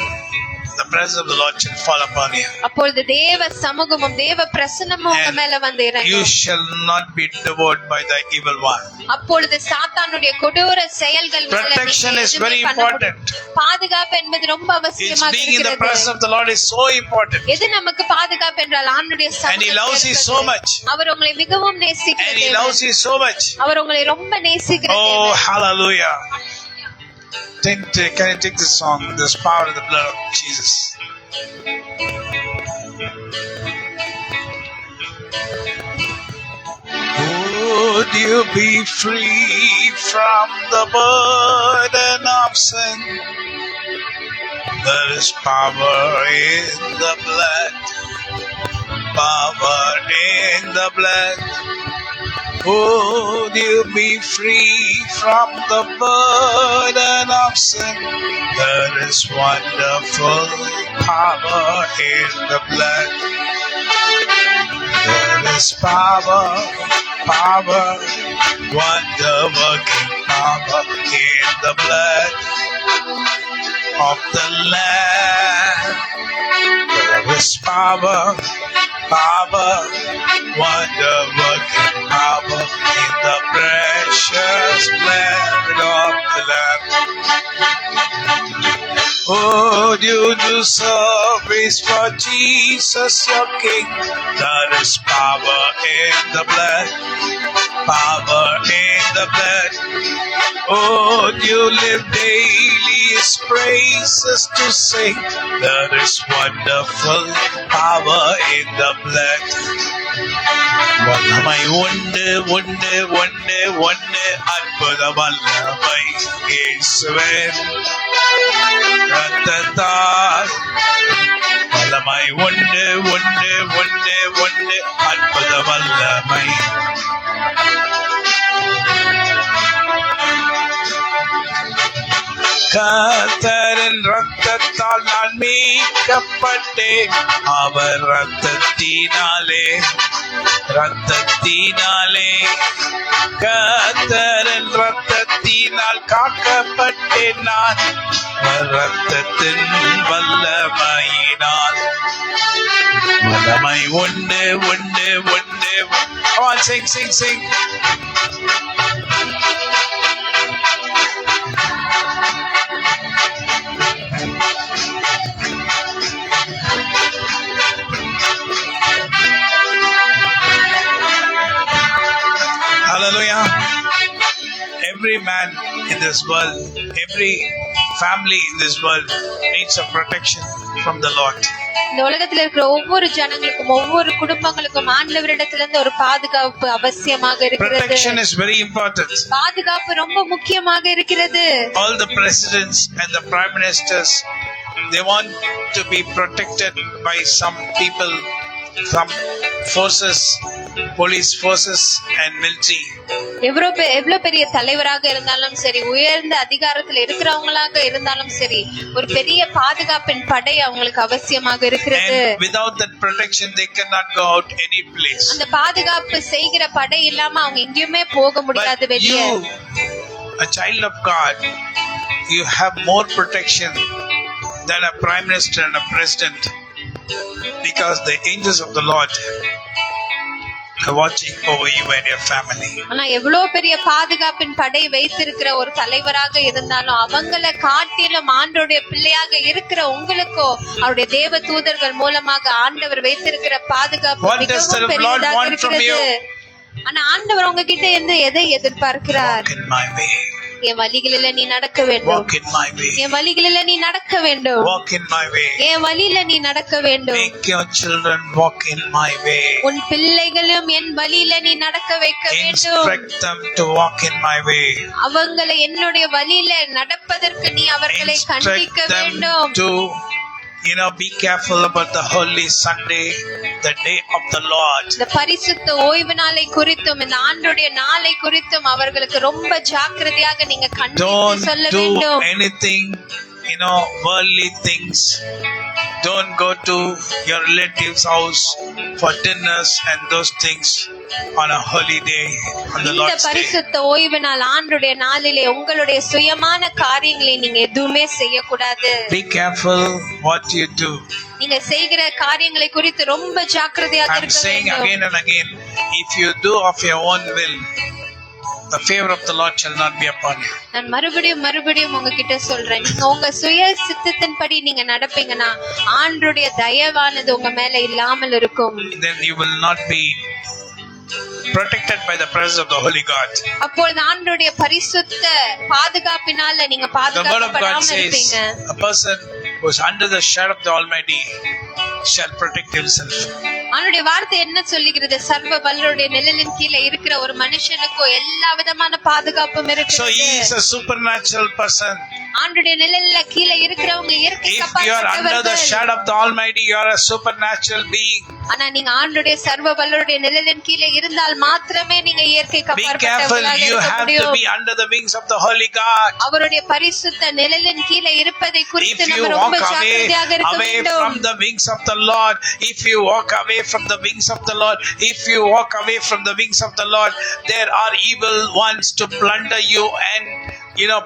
the presence of the Lord shall fall upon you. அப்பொழுது தேவ சமூகமும் தேவ பிரசன்னமும் உங்க மேல வந்து You இறங்கும். shall not be devoured by the evil one. அப்பொழுது சாத்தானுடைய கொடூர செயல்கள் மேல Protection நீங்க is எதுவுமே very பண்ண முடியாது. important. பாதுகாப்பு என்பது ரொம்ப It's அவசியமாக being in the இருக்கிறது. presence of the Lord is so important. எது நமக்கு பாதுகாப்பு என்றால் ஆண்டவருடைய And he loves you so சமூகத்தில் much. அவர் உங்களை மிகவும் And he நேசிக்கிறார். loves you so much. அவர் உங்களை ரொம்ப நேசிக்கிறார். Oh, hallelujah. Can you take this song? There's power in the blood of Jesus. Would you be free from the burden of sin? There is power in the blood. Power in the blood. Would you be free from the burden of sin? There is wonderful power in the blood. There is power, wonder-working power in the blood of the Lamb. There is power, wonder-working power in the precious blood of the Lamb. Would you do service for Jesus your King? There is power in the blood, power in the blood. Would you live daily His praises to sing? There is wonderful power in the blood. வல்லமை உண்டு உண்டு உண்டு உண்டு அற்புத வல்லமை இயேசுவின் ரத்தத்தால். வல்லமை உண்டு உண்டு உண்டு உண்டு அற்புத வல்லமை. கர்த்தரின் ரத்தத்தால் நான் மீட்கப்பட்டேன். அவர் ரத்தத்தினாலே கர்த்தரின் ரத்தத்தினால் காக்கப்பட்டேன் நான். ரத்தத்தின் வல்லமையினால். வல்லமை உண்டு உண்டு உண்டு. Come on, sing. Hallelujah. Every man in this world, every family in this world needs a protection from the Lord. இந்த உலகத்துல இருக்கிற ஒவ்வொரு ஜனங்களுக்கும் ஒவ்வொரு குடும்பங்களுக்கும் ஆண்டவரிடத்துல இருந்து ஒரு பாதுகாப்பு அவசியமாக இருக்கிறது. Protection is very important. பாதுகாப்பு ரொம்ப முக்கியமாக இருக்கிறது. All the presidents and the prime ministers, they want to be protected by some people, some forces, police forces and military. எவ்வளவு பெரிய தலைவராக இருந்தாலும் சரி, உயர்ந்த அதிகாரத்துல இருக்கிறவங்களாக இருந்தாலும் சரி, ஒரு பெரிய பாதுகாப்பின் படை அவங்களுக்கு அவசியமாக இருக்கிறது. And without that protection they cannot go out any place. அந்த பாதுகாப்பு செய்கிற படை இல்லாம அவங்க எங்கேயுமே போக முடியாது வெளியே. A child of God, you have more protection than a prime minister and a president, because the angels of the Lord are watching over you and your family. ஆனா எவ்வளவு பெரிய பாதுகாப்பின் படை வைத்திருக்கிற ஒரு தலைவராக இருந்தாலும் அவங்களை காட்டிலும் ஆண்டவருடைய பிள்ளையாக இருக்கிற உங்களுக்கோ அவருடைய தேவ தூதர்கள் மூலமாக ஆண்டவர் வைத்திருக்கிற பாதுகாப்பு மிகவும் பெரியதாக இருக்கிறது. ஆனா ஆண்டவர் உங்ககிட்ட இருந்து எதை எதிர்பார்க்கிறார்? Walk in my way. என் வழிகளில நீ நடக்க வேண்டும். Walk in my way. என் வழிகளில நீ நடக்க வேண்டும். Walk in my way. என் வழியில நீ நடக்க வேண்டும். Make your children walk in my way. உன் பிள்ளைகளும் என் வழியில நீ நடக்க வைக்க வேண்டும். Instruct them to walk in my way. அவங்களை என்னுடைய வழியில நடப்பதற்கு நீ அவர்களை கண்டிக்க வேண்டும். To be careful about the holy Sunday, the day of the Lord. இந்த பரிசுத்த ஓய்வு நாளை குறித்தும் இந்த ஆண்டுடைய நாளை குறித்தும் அவர்களுக்கு ரொம்ப ஜாக்கிரதையாக நீங்க கண்டித்து சொல்ல வேண்டும். Don't do anything, worldly things. Don't go to your relative's house for dinners and those things on a holy day, on the Lord's day. இந்த பரிசுத்த ஓய்வு நாள் ஆண்டுடைய நாளிலே உங்களுடைய சுயமான காரியங்களை நீங்க எதுவுமே செய்யக்கூடாது. Be careful what you do. நீங்க செய்கிற காரியங்களை குறித்து ரொம்ப ஜாக்கிரதையாக இருக்க வேண்டும். I'm saying again and again, if you do of your own will, the favor of the Lord shall not be upon you. நான் மறுபடியும் உங்ககிட்ட சொல்றேன், நீங்க உங்க சுய சித்தத்தின்படி நீங்க நடப்பீங்கன்னா ஆண்டவருடைய தயவானது உங்க மேல இல்லாமல் இருக்கும். Then you will not be protected by the presence of the Holy God. அப்பொழுது ஆண்டவருடைய பரிசுத்த பாதுகாப்பினால நீங்க பாதுகாக்கப்படாம இருப்பீங்க. A person who is under the shadow of the Almighty shall protect himself. அவருடைய வார்த்தை என்ன சொல்லுகிறது? சர்வ வல்லவருடைய நிழலின் கீழே இருக்கிற ஒரு மனுஷனுக்கு எல்லா விதமான பாதுகாப்பும் இருக்கு. So he is a supernatural person. ஆண்டவருடைய நிழல்ல கீழே இருக்கிறவங்க இயற்கைக்கு அப்பாற்பட்டவர்கள். If you are under the shadow of the Almighty, you are a supernatural being. ஆனா நீங்க ஆண்டவருடைய சர்வ வல்லவருடைய நிழலின் கீழே இருந்தால் மாத்திரமே நீங்க இயற்கைக்கு அப்பாற்பட்டவர்களாக இருக்க முடியும். You have to be under the wings of the Holy God. அவருடைய பரிசுத்த நிழலின் கீழே இருப்பதை குறித்து நம்ம ரொம்ப ஜாக்கிரதையாக இருக்க வேண்டும். From the wings of the Lord, if you walk away from the wings of the Lord, if you walk away from the wings of the Lord, there are evil ones to plunder you and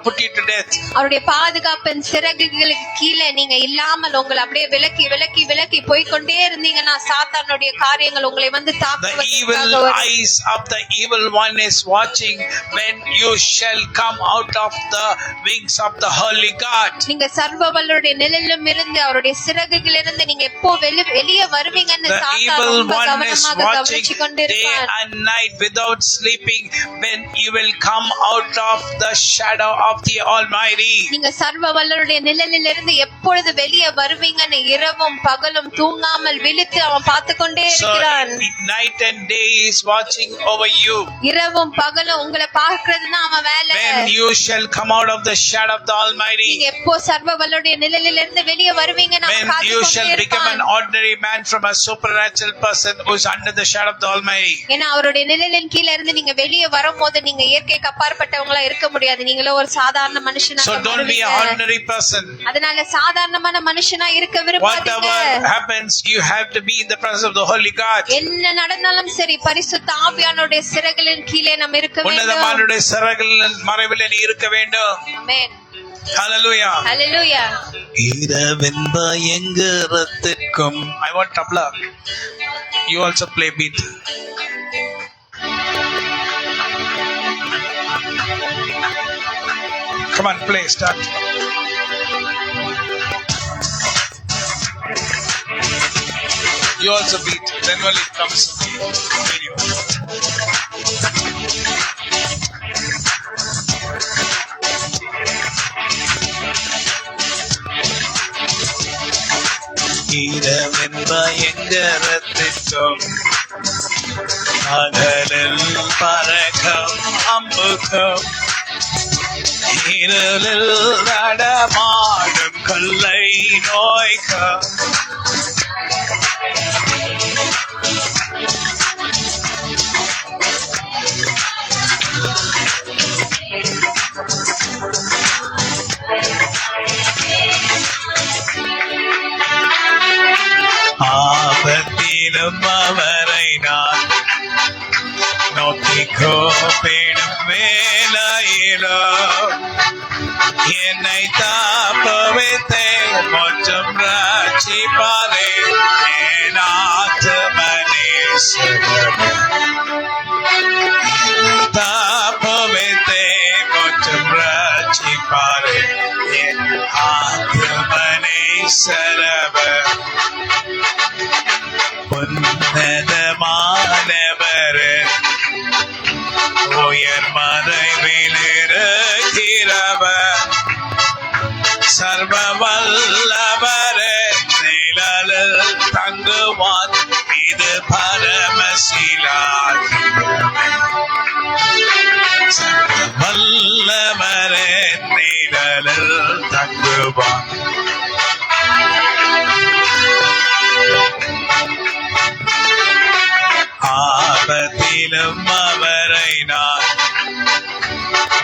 put you to death. அவருடைய பாதுகாப்பின் சிறகுகளுக்கு கீழே நீங்க இல்லாமல் உங்களை அப்படியே விலக்கி போய் கொண்டே இருந்தீங்கன்னா சாத்தானுடைய காரியங்கள் உங்களை வந்து தாக்குவதற்காக The evil eyes of the evil one is watching when you shall come out of the wings of the Holy God. நீங்க சர்வ வல்லவருடைய நிழலிலும் இருந்து அவருடைய சிறகுகளில் இருந்து நீங்க எப்போ வெளியே வருவீங்கன்னு சாத்தான் ரொம்ப கவனமாக கவனிச்சு கொண்டிருப்பான். Day and night without sleeping, when you will come out of the shadow of the Almighty. நீங்க சர்வ வல்லவருடைய நிழலில் இருந்து எப்பொழுது வெளியே வருவீங்கன்னு இரவும் பகலும் தூங்காமல் விழித்து அவன் பார்த்து கொண்டே இருக்கிறான். Night and day is watching over you. இரவும் பகலும் உங்களை பார்க்கிறதுனா அவன் வேலை. When you shall come out of the shadow of the Almighty, நீங்க எப்போ சர்வ வல்லவருடைய நிழலில் இருந்து வெளியே வருவீங்கன்னு அவன் பார்த்து கொண்டே இருப்பான். When you shall become an ordinary man from a supernatural person who is under the shadow of the Almighty. ஏன்னா அவருடைய நிழலின் கீழ இருந்து நீங்க வெளியே வரும்போது நீங்க இயற்கைக்கு அப்பாற்பட்டவங்களா இருக்க முடியாது. நீங்களோ ஒரு சாதாரண மனுஷனா So don't be an ordinary person. அதனால சாதாரணமான மனுஷனா இருக்க விரும்பாதீங்க. Whatever happens, you have to be in the presence of the Holy God. என்ன நடந்தாலும் சரி பரிசுத்த ஆவியானவருடைய சிறகுகளின் கீழே நாம் இருக்க வேண்டும். உன்னதமானவருடைய சிறகுகளின் மறைவிலே நீ இருக்க வேண்டும். ஆமென். Hallelujah. Hallelujah. இரவின் பயங்கரத்திற்கும் I want tabla. You also play beat. Come on, play, start. You also beat, then only it comes video. இரவின் பயங்கரத்திற்கும் பகலில் பறக்கும் அம்புக்கும் இருளில் நடமாடும் கொள்ளை நோய்க்கும் ஆபத்திலும் அவரை நான் நோக்கி கூப்பிடும் வேளையிலோ என்னை தாப்பவித்தே மற்றும் ரட்சிப்பாரே என் ஆத்துமனே தாப்பவித்தே மற்றும் ரட்சிப்பாரே என் ஆத்துமனே சரவர் உன்னதமானவர் உயர் மறைவில் இருக்கிறவர் சர்வ வல்லவர் நிழலில் தங்குவான் இது பரமசீலார் சர்வ வல்லவர் நிழலில் தங்குவான் ஆபத்திலும் அவரை நான்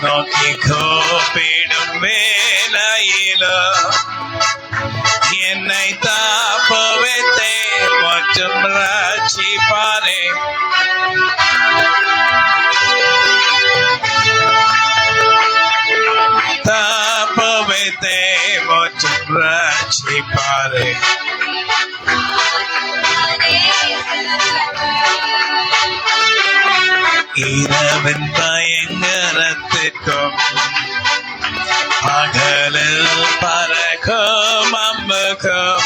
நோக்கி கூப்பிடும் வேளையிலோ என்னை தாப்பவித்தே மற்றும் ரட்சிப்பாரே தாப்பவித்தே மற்றும் ரட்சிப்பாரே இரவின் பயங்கரத்திற்கும் பகலில் பறக்கும் அம்புக்கும்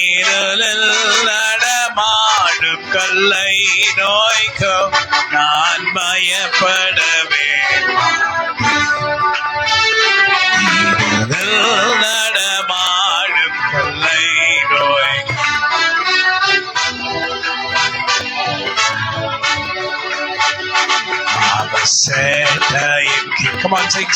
இருளில் நடமாடும் கொள்ளை நோய்க்கும் நான் பயப்படவே இருளில் நடமாடும் கொள்ளை நோய் Come on, sing.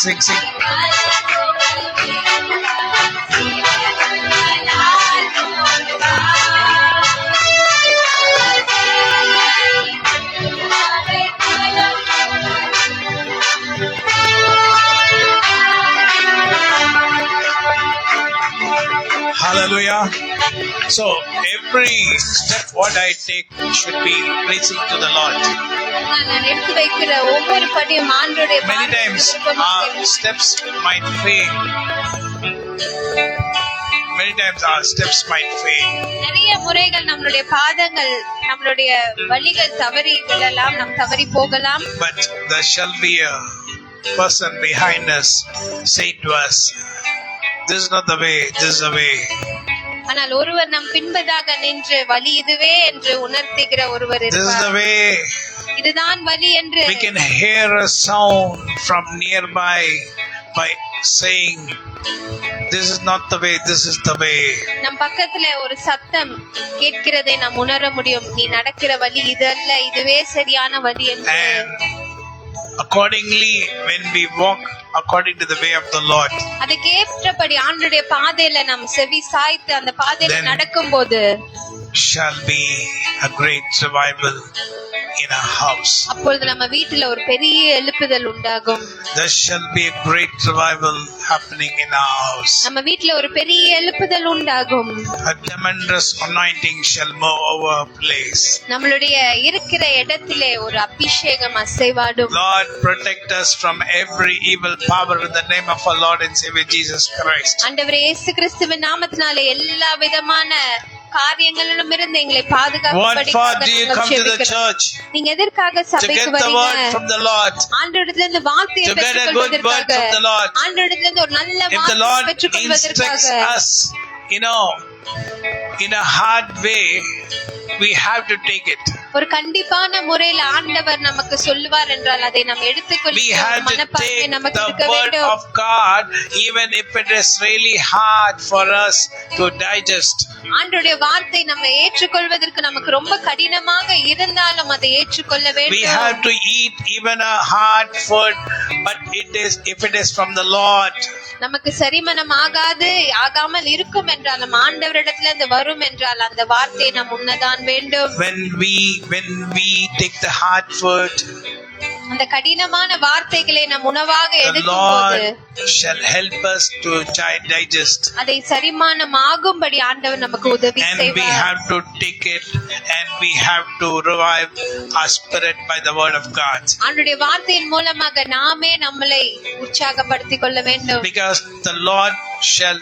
Hallelujah. So every step what I take should be pleasing to the Lord. Many times our steps might fail. Many times our steps might fail. நிறைய முறைகள் நம்மளுடைய பாதங்கள் நம்மளுடைய வழிகள் தவறி விழலாம், நாம் தவறி போகலாம். But there shall be a person behind us say to us, this is not the way, this is the way. ஆனால் ஒருவர் நம் பின்பதாக நின்று வழி இதுவே என்று உணர்த்துகிற ஒருவர் This is the இருப்பார். way. இதுதான் வழி என்று We can hear a sound from nearby by saying, this is not the way, this is the way. நம் பக்கத்துல ஒரு சத்தம் கேட்கிறதை நாம் உணர முடியும். நீ நடக்கிற வழி இது அல்ல, இதுவே சரியான வழி என்று. And accordingly, when we walk according to the way of the Lord, அதுக்கேற்றபடி ஆண்டவருடைய பாதையில நாம் செவி சாய்த்து அந்த பாதையில நடக்கும்போது shall be a great revival in our house. அப்பொழுது நம்ம வீட்டுல ஒரு பெரிய எழுப்புதல் உண்டாகும். There shall be a great revival happening in our house. நம்ம வீட்டுல ஒரு பெரிய எழுப்புதல் உண்டாகும். A tremendous anointing shall move over our place. நம்மளுடைய இருக்கிற இடத்திலே ஒரு அபிஷேகம் அசைவாடும். Lord, protect us from every evil power in the name of our Lord and Savior Jesus Christ. ஆண்டவரே இயேசு கிறிஸ்துவின் நாமத்தினாலே எல்லா விதமான காரியங்களிலும் இருந்து எங்களை பாதுகாக்கும்படி நீங்க எதற்காக சபைக்கு வரீங்க? ஆண்டவரிடத்துல இருந்து வார்த்தையை பெற்றுக்கொள்வதற்காக, ஆண்டவரிடத்துல இருந்து ஒரு நல்ல வார்த்தையை பெற்றுக்கொள்வதற்காக. In a hard way, we have to take it. ஒரு கண்டிப்பான முறையில் ஆண்டவர் நமக்கு சொல்லுவார் என்றால் அதை நாம் We எடுத்துக்கொள்ள have to மனப்பான்மை take நமக்கு the இருக்க word வேண்டும். of God even if it is really hard for us to digest. ஆண்டவருடைய வார்த்தை நம்ம ஏற்றுக்கொள்வதற்கு நமக்கு ரொம்ப கடினமாக இருந்தாலும் அதை ஏற்றுக்கொள்ள We வேண்டும். have to eat even a hard food, but if it is from the Lord. நமக்கு செரிமனம் ஆகாமல் இருக்கும் என்றாலும் ஆண்டவரிடத்துல இருந்து வரும் என்றால் அந்த வார்த்தையை நாம் உண்ணதான் வேண்டும். When we take the hard food, அந்த கடினமான வார்த்தைகளை நம் உணவாக the எடுக்கும்போது Lord shall help us to digest. அதை செரிமானம் ஆகும்படி ஆண்டவர் நமக்கு உதவி And we செய்வார். have to take it and we have to revive our spirit by the word of God. ஆண்டவருடைய வார்த்தையின் மூலமாக நாமே நம்மளை உற்சாகப்படுத்திக் கொள்ள வேண்டும். Because the Lord shall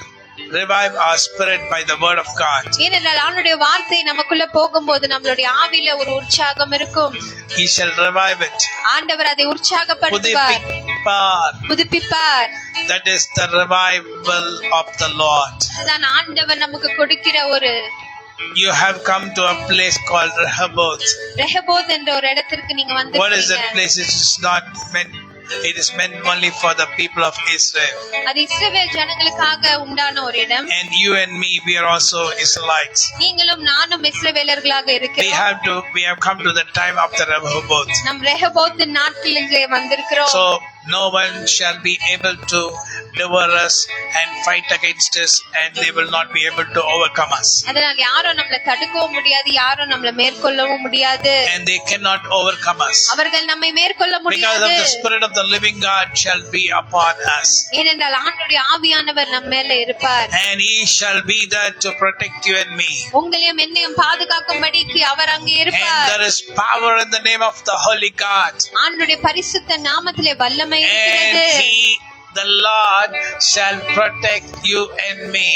revive our spirit by the word of God. ஏனென்றால் ஆண்டவருடைய வார்த்தை நமக்குள்ள போகும்போது நம்மளுடைய ஆவியில ஒரு உற்சாகம் இருக்கும். He shall revive it. ஆண்டவர் அதை உற்சாகப்படுத்துவார், புதுப்பிப்பார். That is the revival of the Lord. அதுதான் ஆண்டவர் நமக்கு கொடுக்கிற ஒரு You have come to a place called Rehoboth. Rehoboth என்ற ஒரு இடத்திற்கு நீங்க What is that வந்திருக்கீங்க. place? It is not meant. It is meant only for the people of Israel. அது இஸ்ரவேல் ஜனங்களுக்காக உண்டான ஒரு இடம். And you and me, we are also Israelites. நீங்களும் நானும் இஸ்ரவேலர்களாக We இருக்கிறோம். have come to the time of the Rehoboth. நம் Rehoboth நாட்களிலே வந்திருக்கிறோம். So no one shall be able to devour us and fight against us, and they will not be able to overcome us. அதனால் யாரும் நம்மளை தடுக்கவும் முடியாது, யாரும் நம்மளை மேற்கொள்ளவும் முடியாது. And they cannot overcome us. அவர்கள் நம்மை மேற்கொள்ள Because முடியாது. of the Spirit of the living God shall be upon us. ஏனென்றால் ஆண்டவருடைய ஆவியானவர் நம்ம மேல இருப்பார். And He shall be there to protect you and me. உங்களையும் என்னையும் பாதுகாக்கும்படிக்கு அவர் அங்கே And இருப்பார். there is power in the name of the Holy God. ஆண்டவருடைய பரிசுத்த நாமத்திலே வல்லமை And இருக்கிறது. the Lord shall protect you and me.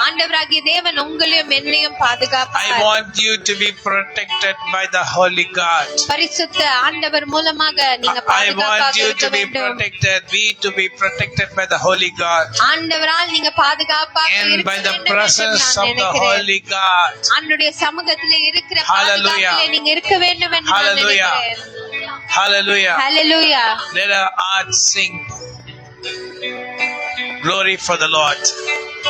ஆண்டவராகிய தேவன் உங்களையும் என்னையும் I பாதுகாப்பார். want you to be protected by the Holy God. பரிசுத்த ஆண்டவர் மூலமாக நீங்க I want பாதுகாப்பாக you இருக்க to be வேண்டும். protected. We to be protected by the Holy God. ஆண்டவரால் நீங்க பாதுகாப்பாக And இருக்க by the வேண்டும் என்று presence நான் of the நினைக்கிறேன். Holy God. ஆண்டவருடைய சமூகத்திலே இருக்கிற Hallelujah. பாதுகாப்பிலே நீங்க இருக்க வேண்டும் என்று நான் Hallelujah. நினைக்கிறேன். Hallelujah. Hallelujah. Let our hearts sing glory for the Lord.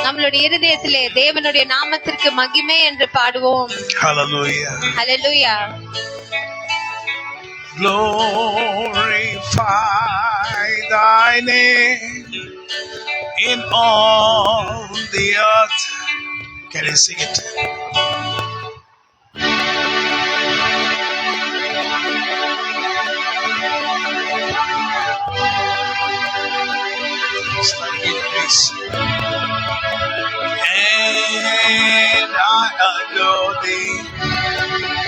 நம்மளுடைய இருதயத்திலே தேவனுடைய நாமத்திற்கு மகிமை என்று பாடுவோம். Hallelujah. Hallelujah. Glorify thy name in all the earth. Can you sing it? Slightly, please. And I adore thee.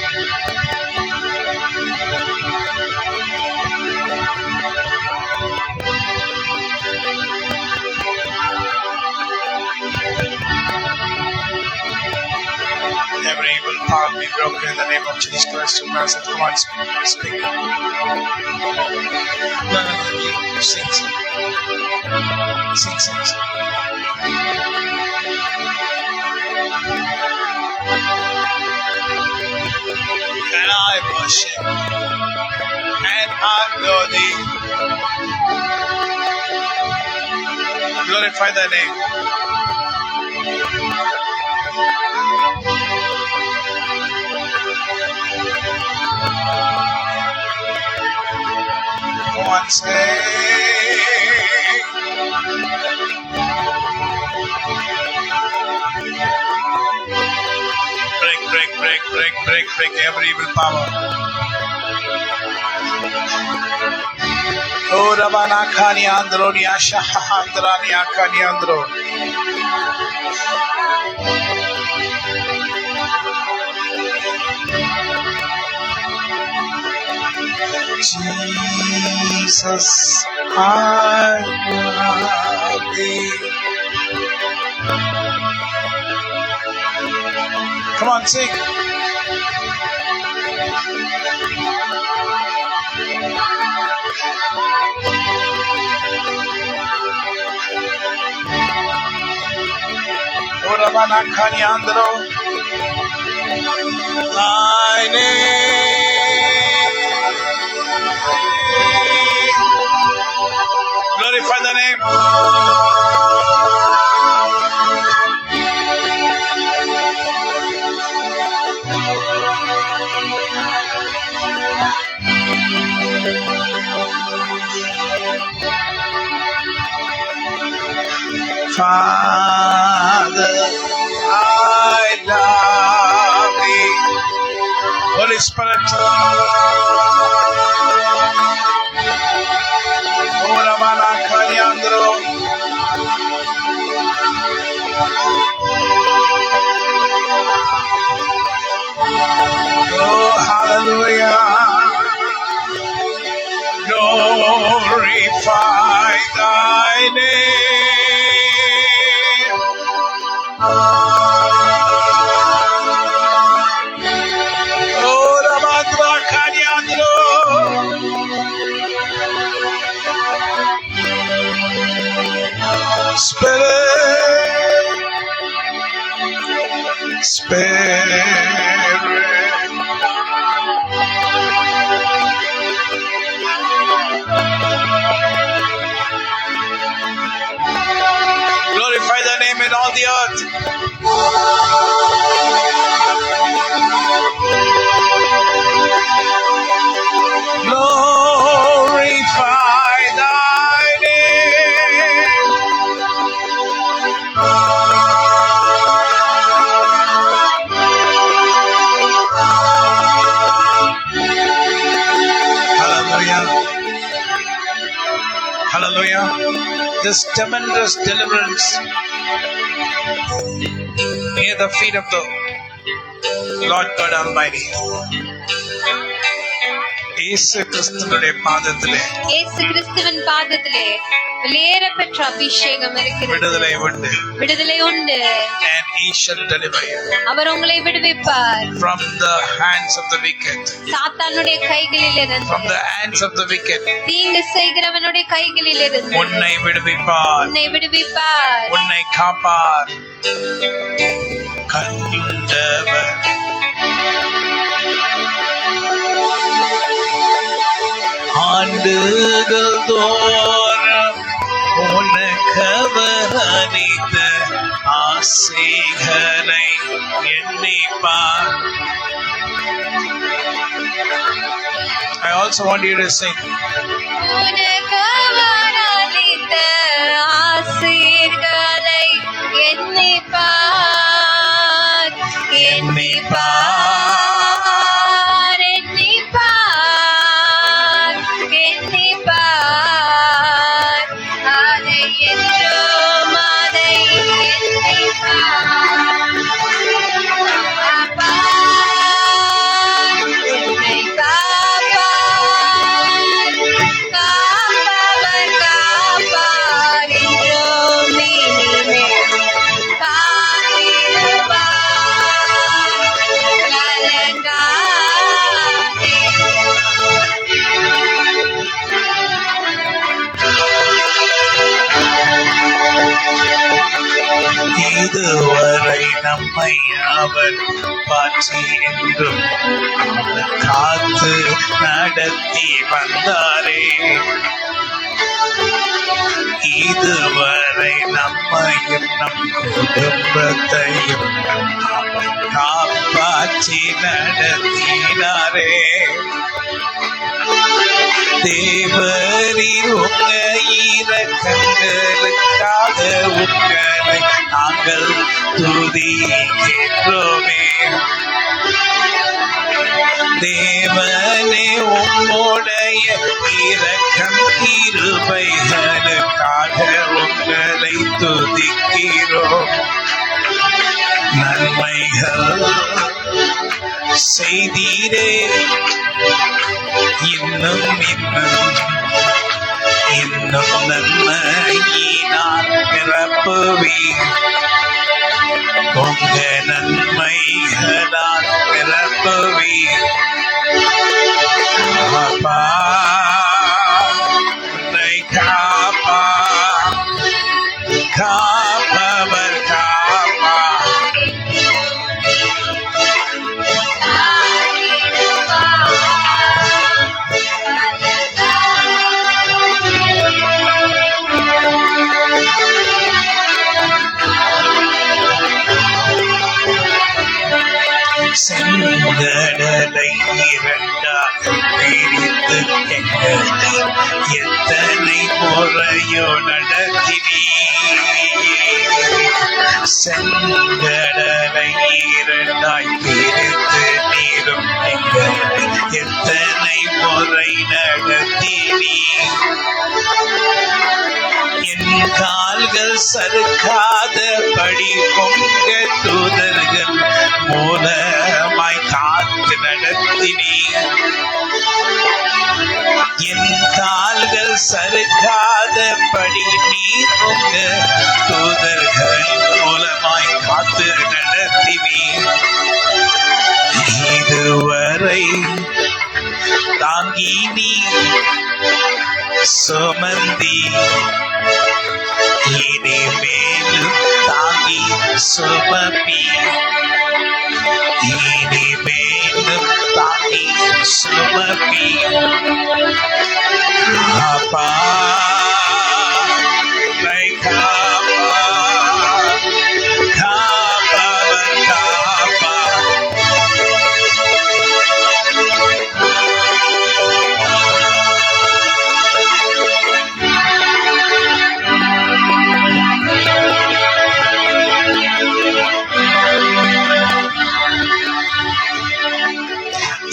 Every evil power be broken in the name of Jesus Christ of Nazareth. Come on, speak. No, you sing. Sing. And I worship and adore thee. Glorify thy name. One say. Break every evil power. Oh, Rabana Kani Andro, Niasha Handra, Niakani Andro. Jesus, I love thee. Come on, sing. Oravana Kanyandro. Thy name Glorify the name. Father, I love thee. Holy Spirit. Oh, hallelujah. Glorify thy name. Oh, Ramandra Kanyandro. Spirit, Spirit. Glorify the name in all the earth. Glorify thy name. Hallelujah. Hallelujah. This tremendous deliverance near the feet of the Lord God Almighty. இயேசு கிறிஸ்துவினுடைய பாதத்திலே விலையேற பெற்ற அபிஷேகம் இருக்கிறது. விடுதலை உண்டு. And he shall deliver you. அவர் உங்களை விடுவிப்பார். From the hands of the wicked. சாத்தானுடைய கைகளிலிருந்து. From the hands of the wicked. தீங்கு செய்கிறவனுடைய கைகளிலிருந்து. உன்னை விடுவிப்பார். உன்னை காப்பார். கண்டவர் ஆண்டுகள் தோறும் உனக்கவர் அளித்த ஆசைகளை எண்ணிப்பார். I also want you to sing. உனக்கவர் அளித்த ஆசைகளை எண்ணிப்பார், எண்ணிப்பார். இதுவரை நம்மை அவர் பாற்றி என்றும் காத்து நடத்தி வந்தாரே. இதுவரை நம்மையும் நம் குடும்பத்தையும் காப்பாற்றி நடத்தினாரே. தேவரீர் உங்க இரக்கங்களுக்காக உங்களை நாங்கள் துதிக்கின்றோமே. தேவனே உம்முடைய இரக்கம் கிருபைகளுக்காக உங்களை துதிக்கிறோம். நன்மைகள் செய்தீரே, இன்னும் இன்னும் இன்னும் நன்மையினால் நிரப்புவீர். உங்க நன்மைகளால் நிரப்புவீர். அப்பா உன்னை காப்பா, காப்பவர் காப்பா. வந்து எங்களை எத்தனை முறையோ நடத்தினீ. செங்கடலை இரண்டாய் பிரித்து நீரும் எங்களை எத்தனை முறை நடத்தினீ. என் கால்கள் சறுக்காதபடி உங்க தூதர்கள் மூலமாய் காத்து நடத்தினீ. என் கால்கள் சறுக்காதபடி நீ உங்க தூதர்கள் மூலமாய் காத்து நடத்தினீ. இதுவரை தாங்கி நீ சுமந்தி, இனிமேலும் தாங்கி சுமப்பி. இனிமேலும் தாங்கி சுமப்பி. அப்பா காப்பா காப்பவன் காப்பா.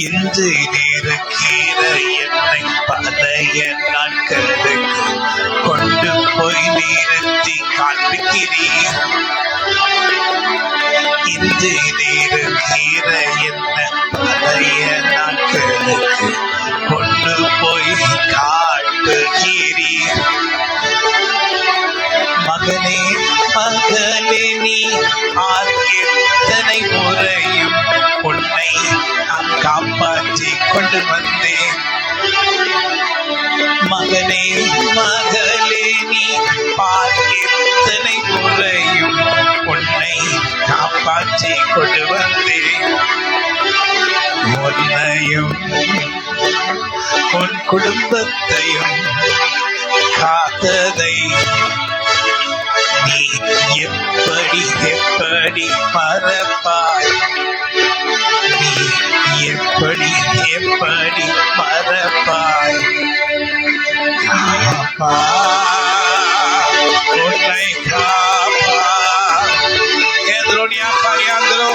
இன்று இருக்கிற என்னை பழைய நாட்களுக்கு கொண்டு போய் நிறுத்தி காண்பிக்கிறீர். இன்று இருக்கிற என்னை பழைய நாட்களுக்கு கொண்டு போய் காட்டுகிறீர். மகனே மகளே நீ எத்தனை முறையும் உன்னை நான் காப்பாற்றி கொண்டு வந்தேன். மகனே மகளே நீ எத்தனை முறையும் உன்னை காப்பாற்றி கொண்டு வந்தேன். உன்னையும் உன் குடும்பத்தையும் காத்ததை நீ எப்படி எப்படி மறப்பாய்? நீ எப்படி எப்படி மறப்பாய்? காப்பா உன்னை காப்பா. கேந்திரோனியா பணியாந்திரோ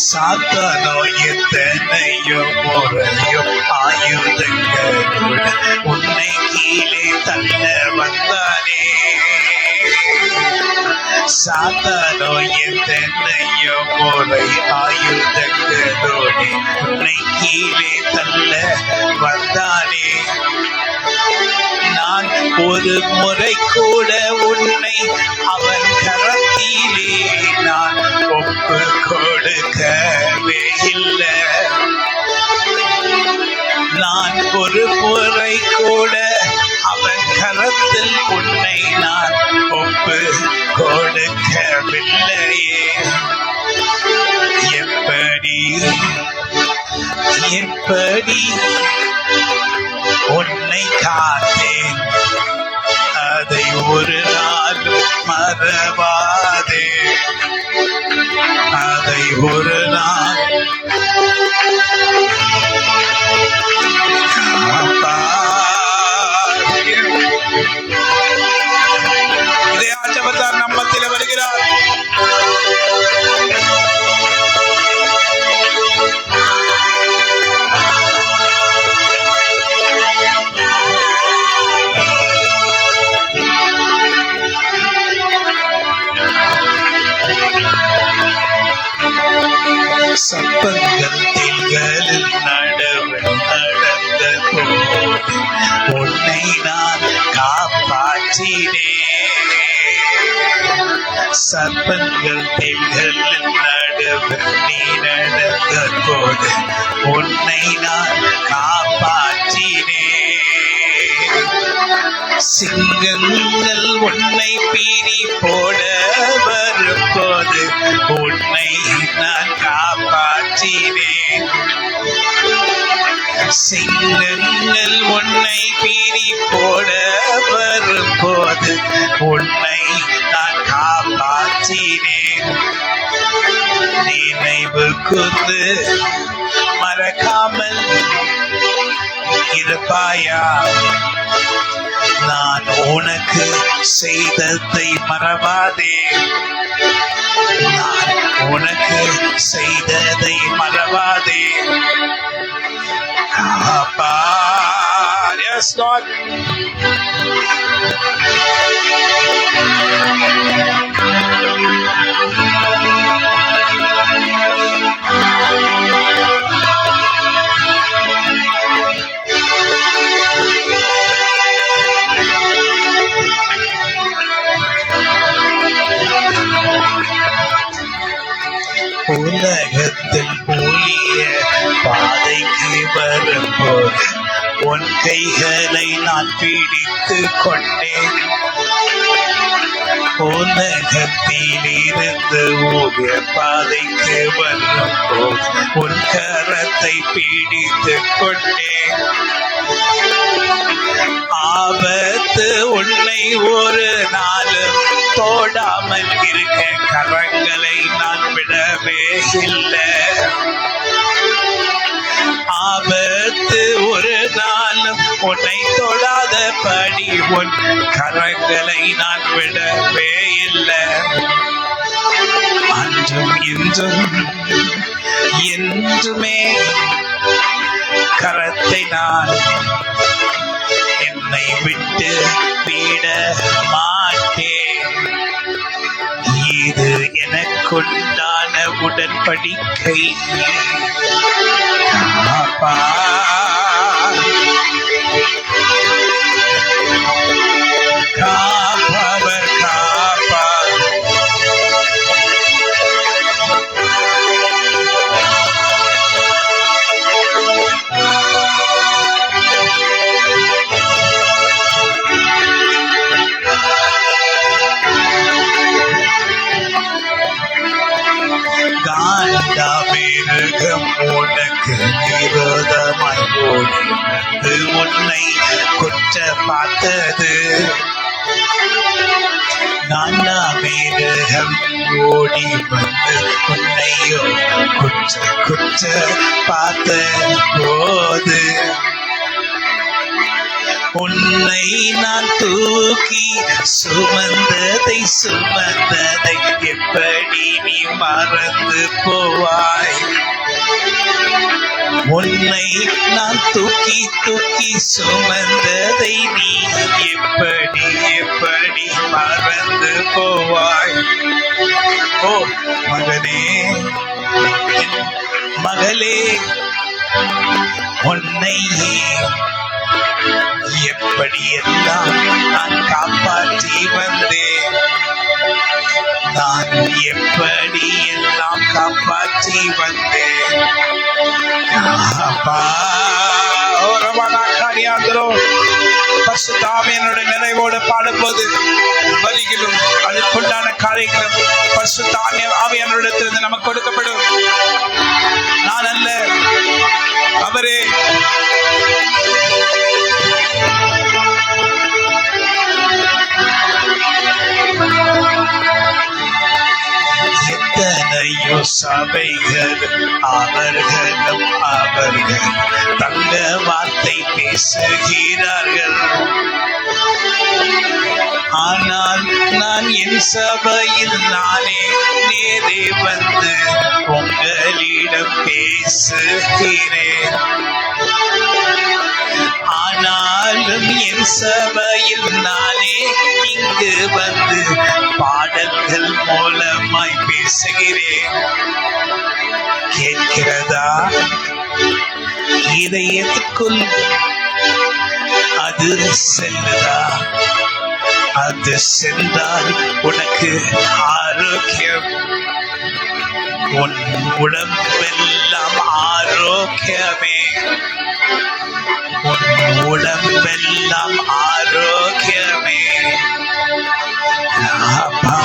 சாத்தானோ எத்தனையோ முறையும் ஆயுதங்களுடன் உன்னை கீழே தள்ள வந்தானே. சாத்தானோ எத்தனையோ முறை ஆயுதங்களோடு உன்னை கீழே தள்ள வந்தானே. நான் ஒரு முறை கூட உன்னை அவன் கரத்திலே நான் ஒப்பு கொடுக்கவே இல்லை. நான் ஒரு முறை கூட அவன் கரத்தில் உன்னை நான் ஒப்பு கொடுக்கவில்லையே. எப்படி எப்படி உன்னை காத்தேன், அதை ஒரு நாள் மறவாதே. அதை ஒரு நாள் இதே ஆச்சபத்தார் நம்மத்தில் வருகிறார். சப்பங்கள் திங்களில் நடந்த போது உன்னை நான் காப்பாற்றினேன். சப்பங்கள் திங்களில் நீ நடந்த போது உன்னை நான் காப்பாற்றினேன். சிங்கங்கள் உன்னை பீறி போட வரும்போது உன்னை நான் காப்பாற்றினேன். சிங்கங்கள் உன்னை பிரி போட வரும்போது உன்னை நான் காப்பாற்றினேன். நினைவு கூர்ந்து மறக்காமல் இருப்பாயா? நான் உனக்கு செய்ததை மறவாதே. நான் உனக்கு செய்ததை மறவாதே. அப்பா, yes Lord. உலகத்தில் ஊழிய பாதைக்கு வரும்போது உன் கைகளை நான் பிடித்து கொண்டேன். உலகத்தில் இருந்து ஊழிய பாதைக்கு வரும்போது உன் கரத்தை பிடித்து கொண்டேன். ஆபத்து உன்னை ஒரு நாளும் தோடாமல் இருக்க கரங்களை நான் விடவே இல்லை. ஆபத்து ஒரு நாளும் உன்னை தொடாதபடி உன் கரங்களை நான் விடவே இல்லை. அன்றும் இன்றும் என்றுமே கரத்தை நான் என்னை விட்டு விட மாட்டேன். இது எனக்குண்டான உடன்படிக்கை. அப்பா, காப்பவர் காப்பார். காண்டாமிருகம் உனக்கு விரோதமாய் ஓடி உன்னை குற்ற பார்த்தது. காண்டாமிருகம் ஓடி வந்து உன்னையோ குற்ற பார்த்த போது உன்னை நான் தூக்கி சுமந்ததை எப்படி நீ மறந்து போவாய்? உன்னை நான் தூக்கி சுமந்ததை நீ எப்படி மறந்து போவாய்? ஓ மகனே, மகளே, உன்னையே எப்படியெல்லாம் நான் காப்பாற்றி வந்தேன். நான் எப்படியெல்லாம் காப்பாற்றி வந்தேன். பரிசுத்தாவியனுடைய நிறைவோடு பாடும்போது வரிகளும் அதுக்குண்டான காரியங்களும் பரிசுத்த ஆவியானவரிடத்திலிருந்து நமக்கு கொடுக்கப்படும். நான் அல்ல, அவரே. எத்தனையோ சபைகள் அவர்களும் தங்க வார்த்தை பேசுகிறார்கள். ஆனால் நான் என் சபையில் நானே நேரே வந்து உங்களிடம் பேசுகிறேன். ஆனாலும் என் சபையில் நானே இங்கு வந்து பாடல்கள் மூலமாய் பேசுகிறேன். கேட்கிறதா? இதயத்துக்குள் அது செல்லுதா? அது சென்றால் உனக்கு ஆரோக்கியம். உன் உடம்பெல்லாம் ஆரோக்கியமே. உன் உடம்பெல்லாம் ஆரோக்கியமே. அப்பா,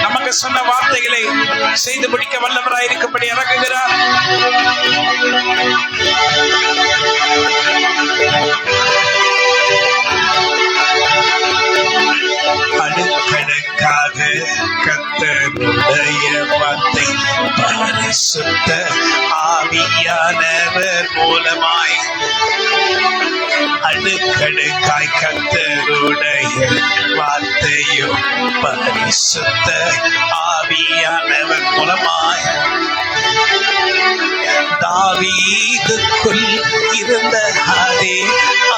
நமக்கு சொன்ன வார்த்தைகளை செய்து முடிக்க வல்லவராய் இருக்கும்படி இறங்குகிறார். அடுக்கடுக்காக கர்த்தருடைய வார்த்தை பரிசுத்த ஆவியானவர் மூலமாய் அடுக்கடுக்காய் கர்த்தருடைய வார்த்தையும் பரிசுத்த ஆவியானவர் மூலமாய் தாவீதுக்குள் இருந்த அதே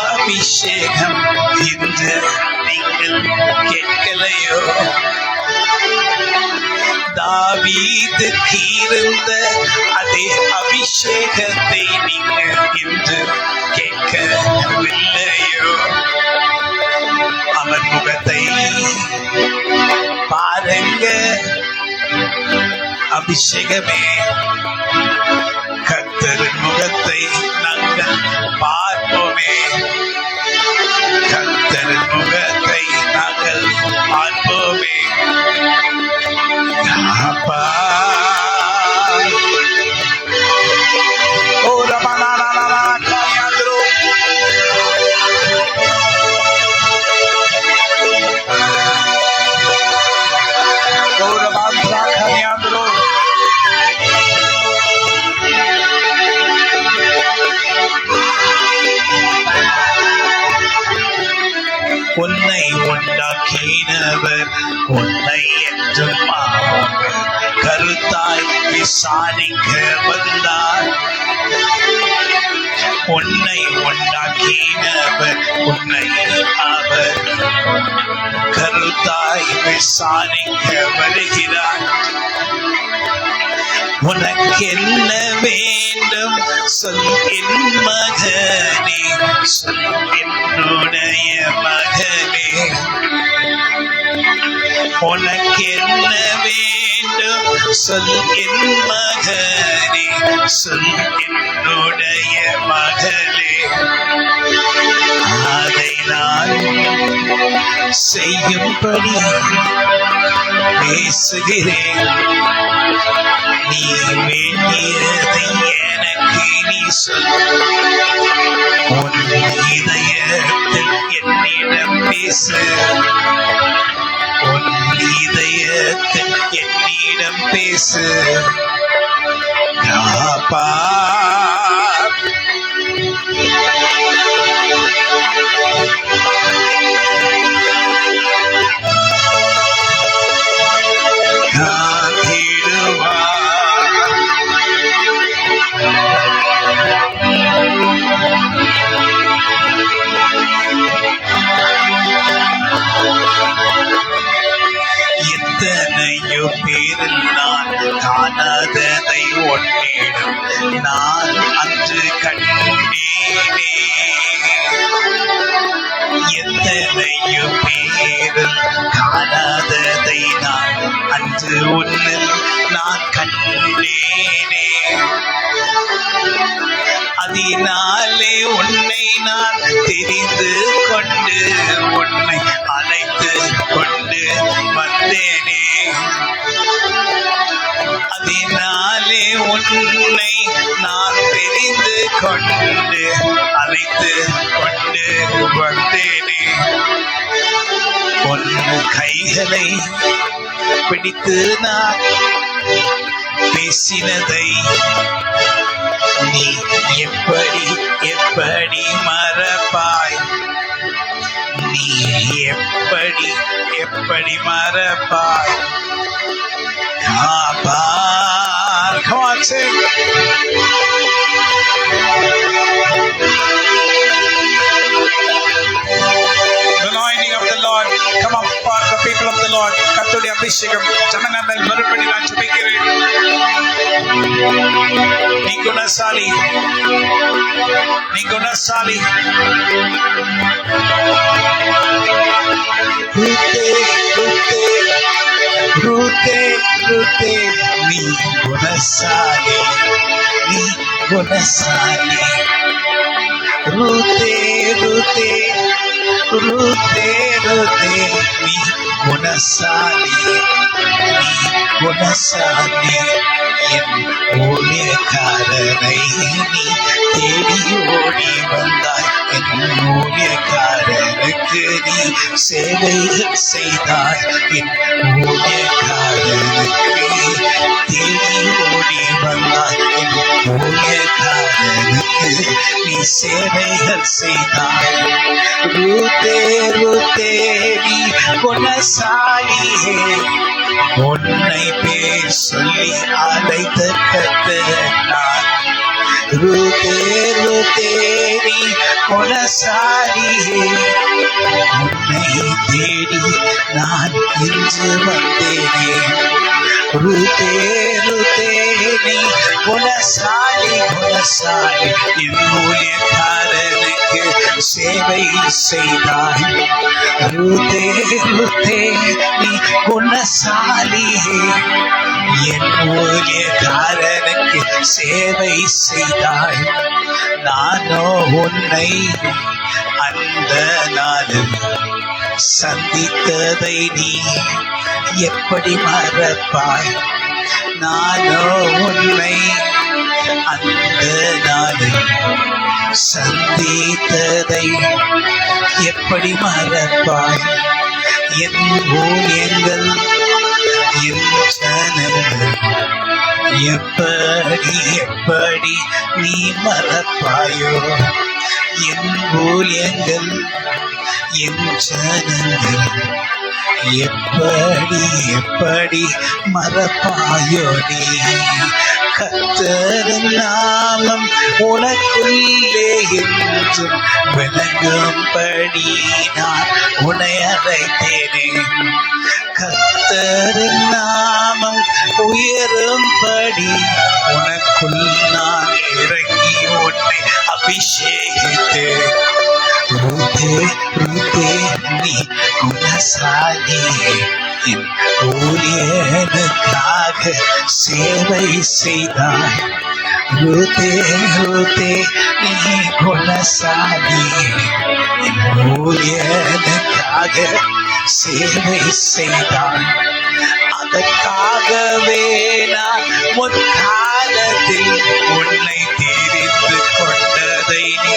அபிஷேகம் இன்று நீங்கள் கேட்கலையோ? தாவீதுக்கு இருந்த அதே அபிஷேகத்தை நீங்கள் இன்று கேட்கவில்லையோ? அவன் முகத்தை பாருங்க. அபிஷேகமே, கர்த்தரின் முகத்தை நாங்கள் பார்ப்போமே. கர்த்தரின் முகத்தை நாங்கள் பார்ப்போமே. அப்பா ஓ ரமணா காயாந்திரோ ஓ ரமணா காயாந்திரோ உன்னை உண்டாக்கினவர் உன்னை என்றும் கருத்தாய் விசாரிக்க வந்தார். உன்னை உண்டாக்கினவர் உன்னை அவர் கருத்தாய் விசாரிக்க வருகிறார். உனக்கென்ன வேண்டும் சொல் என் மகனே, சொல் என்னுடைய மகனே. உனக்கென்ன வேண்டும் சொல் என் மகனே, சொல் என்னுடைய மகளே. அதை நான் செய்யும்படி பேசுகிறேன். நீ வேண்டியதை எனக்கு நீ சொல். உன் இதயத்தில் என்னிடம் பேசு. உன் இதயத்தில் என்னிடம் பேசு. காப்பா எத்தனையோ பேரில் நான் காணாததை ஒன்றிடும் நான் அன்று கண்டேனே. எத்தனையோ பேரில் காணாததை நான் அன்று ஒன்றில் நான் கண்டேனே. அதனாலே உன்னை நான் தெரிந்து கொண்டு உன்னை அழைத்து கொண்டு வந்தேனே. அதனாலே உன்னை நான் தெரிந்து கொண்டு அழைத்து கொண்டு வந்தேனே. உன் கைகளை பிடித்து நான் பேசினதை நீ எப்படி எப்படி மறப்பாய்? நீ எப்படி எப்படி மறப்பாய்? காப்பார். Come on, sing. The anointing of the Lord. Come on, for the people of the Lord. கர்த்தருடைய அபிஷேகம் ஜனங்கள் மேல் மறுபடி நான் ஜெபிக்கிறேன். நீ குணசாலி, நீ குணசாலி. ரூத்தே ரூத்தே ரூத்தே ரூத்தே நீ குணசாலி, நீ குணசாலி. ரூத்தே ரூத்தே ருத்தே ருத்தே நீ குணசாலி, நீ குணசாலி. என் ஊழியக்காரனை நீ தேடி ஓடி வந்தாய், என் ஊழியக்காரனுக்கு நீ சேவை செய்தாய், என் ஊழியக்காரனுக்கு தேடி ஓடி வந்தாய், என் ஊழியக்காரனுக்கு நீ சேவைகள் செய்தாய். ருத்தே ருத்தே நீ குணசாலியே, உன்னை பேர் சொல்லி அழைத்த கர்த்தர் நான். ருத்தே ருத்தே நீ குணசாலியே, உன்னை தேடி நான் இன்று வந்தேனே. ருத்தே ருத்தே நீ குணசாலி, குணசாலி. என் ஊழியக்காரனுக்கு சேவை செய்தாய். ருத்தே ருத்தே நீ குணசாலியே, என் ஊழியக்காரனுக்கு சேவை செய்தாய். நானோ உன்னை அந்த நாளில் சந்தித்ததை நீ எப்படி மறப்பாய்? நானோ உன்னை அந்த நாளில் சந்தித்ததை எப்படி மறப்பாய்? என் ஊழியங்கள், என் ஜனங்கள் எப்படி எப்படி நீ மறப்பாயோ? என் ஊழியங்கள், என் ஜனங்கள் எப்படி எப்படி மறப்பாயோ நீ? கர்த்தரின் நாமம் உனக்குள்ளே என்றும் விளங்கும்படி நான் உன்னை அழைத்தேனே. கர்த்தரின் நாமம் உயரும்படி உனக்குள் நான் இறங்கி உன்னை அபிஷேகித்தேன். ருத்தே ருத்தே நீ குணசாலியே, என் ஊழியனுக்காக சேவை செய்தாய். ருத்தே ருத்தே நீ குணசாலியே, என் ஊழியனுக்காக சேவை செய்தாய். அதற்காகவே நான் முற்காலத்தில் உன்னை தெரிந்து கொண்டதை நீ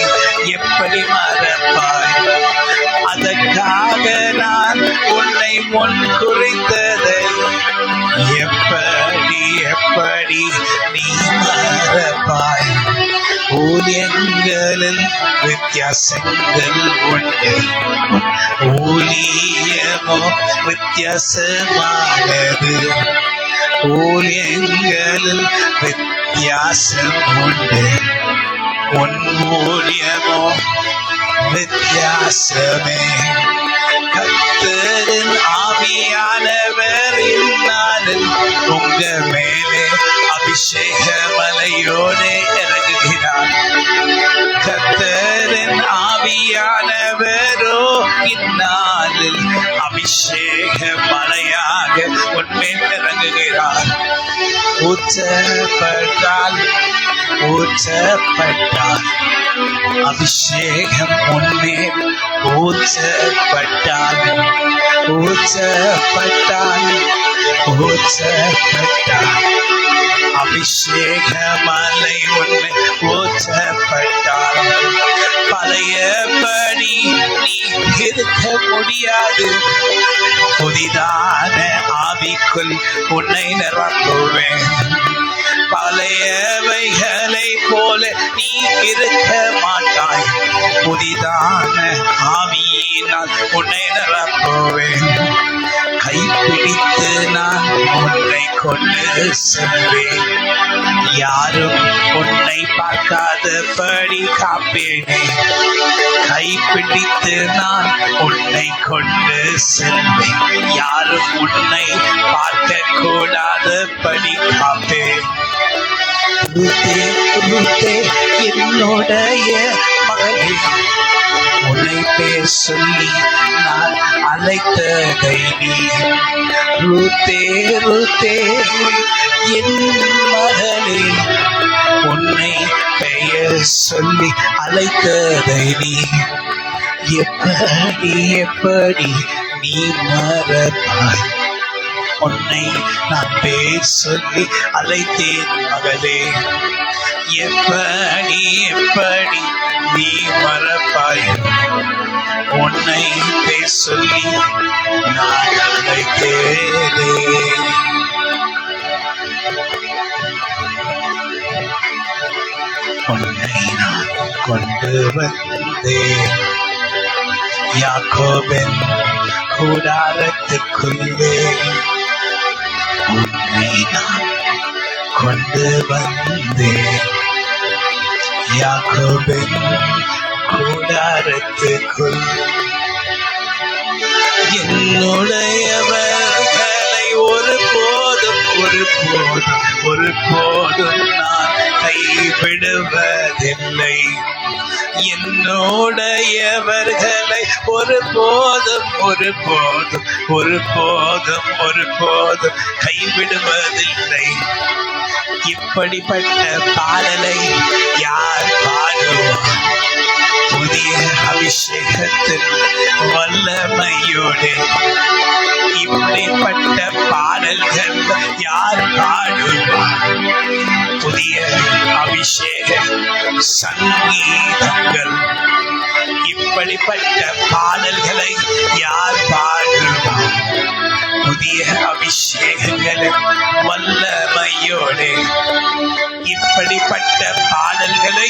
எப்படி மறப்பாய்? அதற்காக நான் உன்னை முன் குறித்ததை எப்படி எப்படி நீ மறப்பாய்? ஊழியங்களில் வித்தியாசங்கள் உண்டு, ஊழியமோ வித்தியாசமானது. ஊழியங்களில் வித்தியாசம் உண்டு, உன் ஊழியமோ வித்தியாசமே. கர்த்தரின் ஆவியானவர் இந்நாளில் உங்க மேலே அபிஷேக மலையோடு இறங்குகிறார். கர்த்தரின் ஆவியானவரோ இந்நாளில் அபிஷேக மலையாக உன்மேல் இறங்குகிறார். ஊற்றப்பட்டால் ஊற்றப்பட்டால் அபிஷேகம் உன்மேல் ஊற்றப்பட்டால் ஊற்றப்பட்டால் ஊற்றப்பட்டால் அபிஷேக மலை உன்னை ஊற்றப்பட்டால் பழையபடி நீ இருக்க முடியாது. புதிதான ஆவிக்குள் உன்னை நிரப்புவேன். பழையவைகளை போல நீ இருக்க மாட்டாய். புதிதான ஆவியினால் உன்னை நிரப்புவேன். கைப்பிடித்து நான் உன்னை கொண்டு செல்வேன். யாரும் உன்னை பார்க்காதபடி காப்பேனே. கைப்பிடித்து நான் உன்னை கொண்டு செல்வேன். யாரும் உன்னை பார்க்க கூடாதபடி காப்பேன். ருத்தே ருத்தே என்னுடைய மகளே, உன்னை பேர் சொல்லி நான் அழைத்ததை நீ. ருத்தே ருத்தே என் மகளே, உன்னை பெயர் சொல்லி அழைத்ததை நீ. எப்படி எப்படி நீ மறப்பாய்? உன்னை நான் பேர் சொல்லி அழைத்தேன் மகளே. எப்படி எப்படி நீ மறப்பாய்? உன்னை பேர் சொல்லி நான் அழைத்தேனே. உன்னை நான் கொண்டு வந்தேன் யாக்கோபின் கூடாரத்துக்குள்ளே. உன்னை நான் கொண்டு வந்தேன் யாக்கோபின் கூடாரத்துக்குள். என்னுடையவர்களை ஒருபோதும் ஒருபோதும் ஒருபோதும் நான் கைவிடுவதில்லை. என்னுடையவர்களை ஒருபோதும் ஒருபோதும் ஒருபோதும் ஒருபோதும் கைவிடுவதில்லை. இப்படிப்பட்ட பாடலை யார் பாடுவார்? புதிய அபிஷேகத்தில் வல்லமையோடு இப்படிப்பட்ட பாடல்கள் யார் பாடுவார்? புதிய அபிஷேக சங்கீதங்கள் இப்படிப்பட்ட பாடல்களை யார் பாடுவார்? புதிய அபிஷேகங்கள் வல்லமையோடு இப்படிப்பட்ட பாடல்களை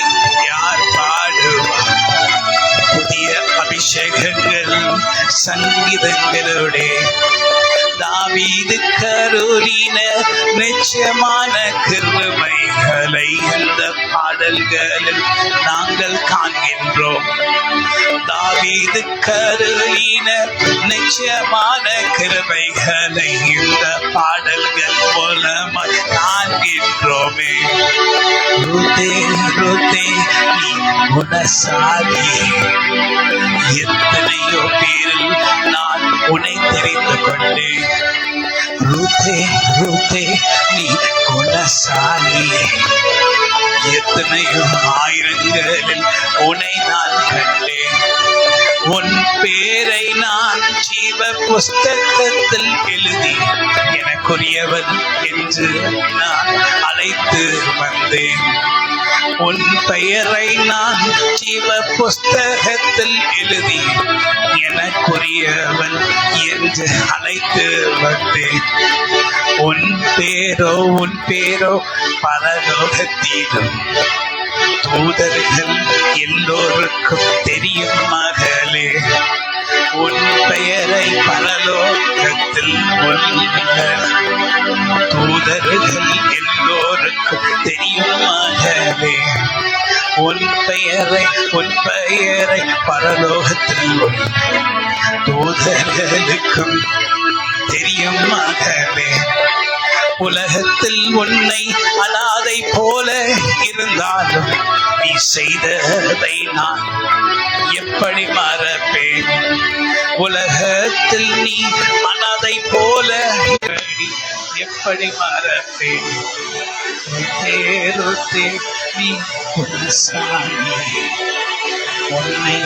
யார் பாடுவார்? புதிய அபிஷேகங்கள் சங்கீதங்களோடு தாவீது கருளின நிச்சயமான கிருபைகளை இந்த பாடல்களில் நாங்கள் காண்கின்றோம். தாவீது கருளின நிச்சயமான கிருபைகளை இந்த பாடல்கள் மூலமாய் காண்கின்றோமே. ரூதே ரூதே நீ குணசாலி. எத்தனையோ பேரில் நான் உன்னை தெரிந்து கொண்டேன். ரூதே ரூதே நீ குணசாலி. எத்தனையோ ஆயிரங்களில் உன்னை நான் கண்டேன். உன் பேரை நான் ஜீவ புஸ்தகத்தில் எழுதி எனக்குரியவன் என்று நான் அழைத்து வந்தேன். உன் பெயரை நான் ஜீவ புஸ்தகத்தில் எழுதி எனக்குரியவன் என்று அழைத்து வந்தேன். உன் பேரோ பரலோகத்திலும் தூதர்கள் எல்லோருக்கும் தெரியும் மகளே. உன் பெயரை பரலோகத்தில் உள்ள தூதர்கள் எல்லோருக்கும் தெரியும் மகளே. உன் பெயரை பரலோகத்தில் உள்ள தூதர்களுக்கும் தெரியும் மகளே. உலகத்தில் உன்னை அனாதை போல இருந்தாலும் நீ செய்ததை நான் எப்படி மறப்பேன்? உலகத்தில் நீ அனாதை போல எப்படி மறப்பேன்? நீ உன்னை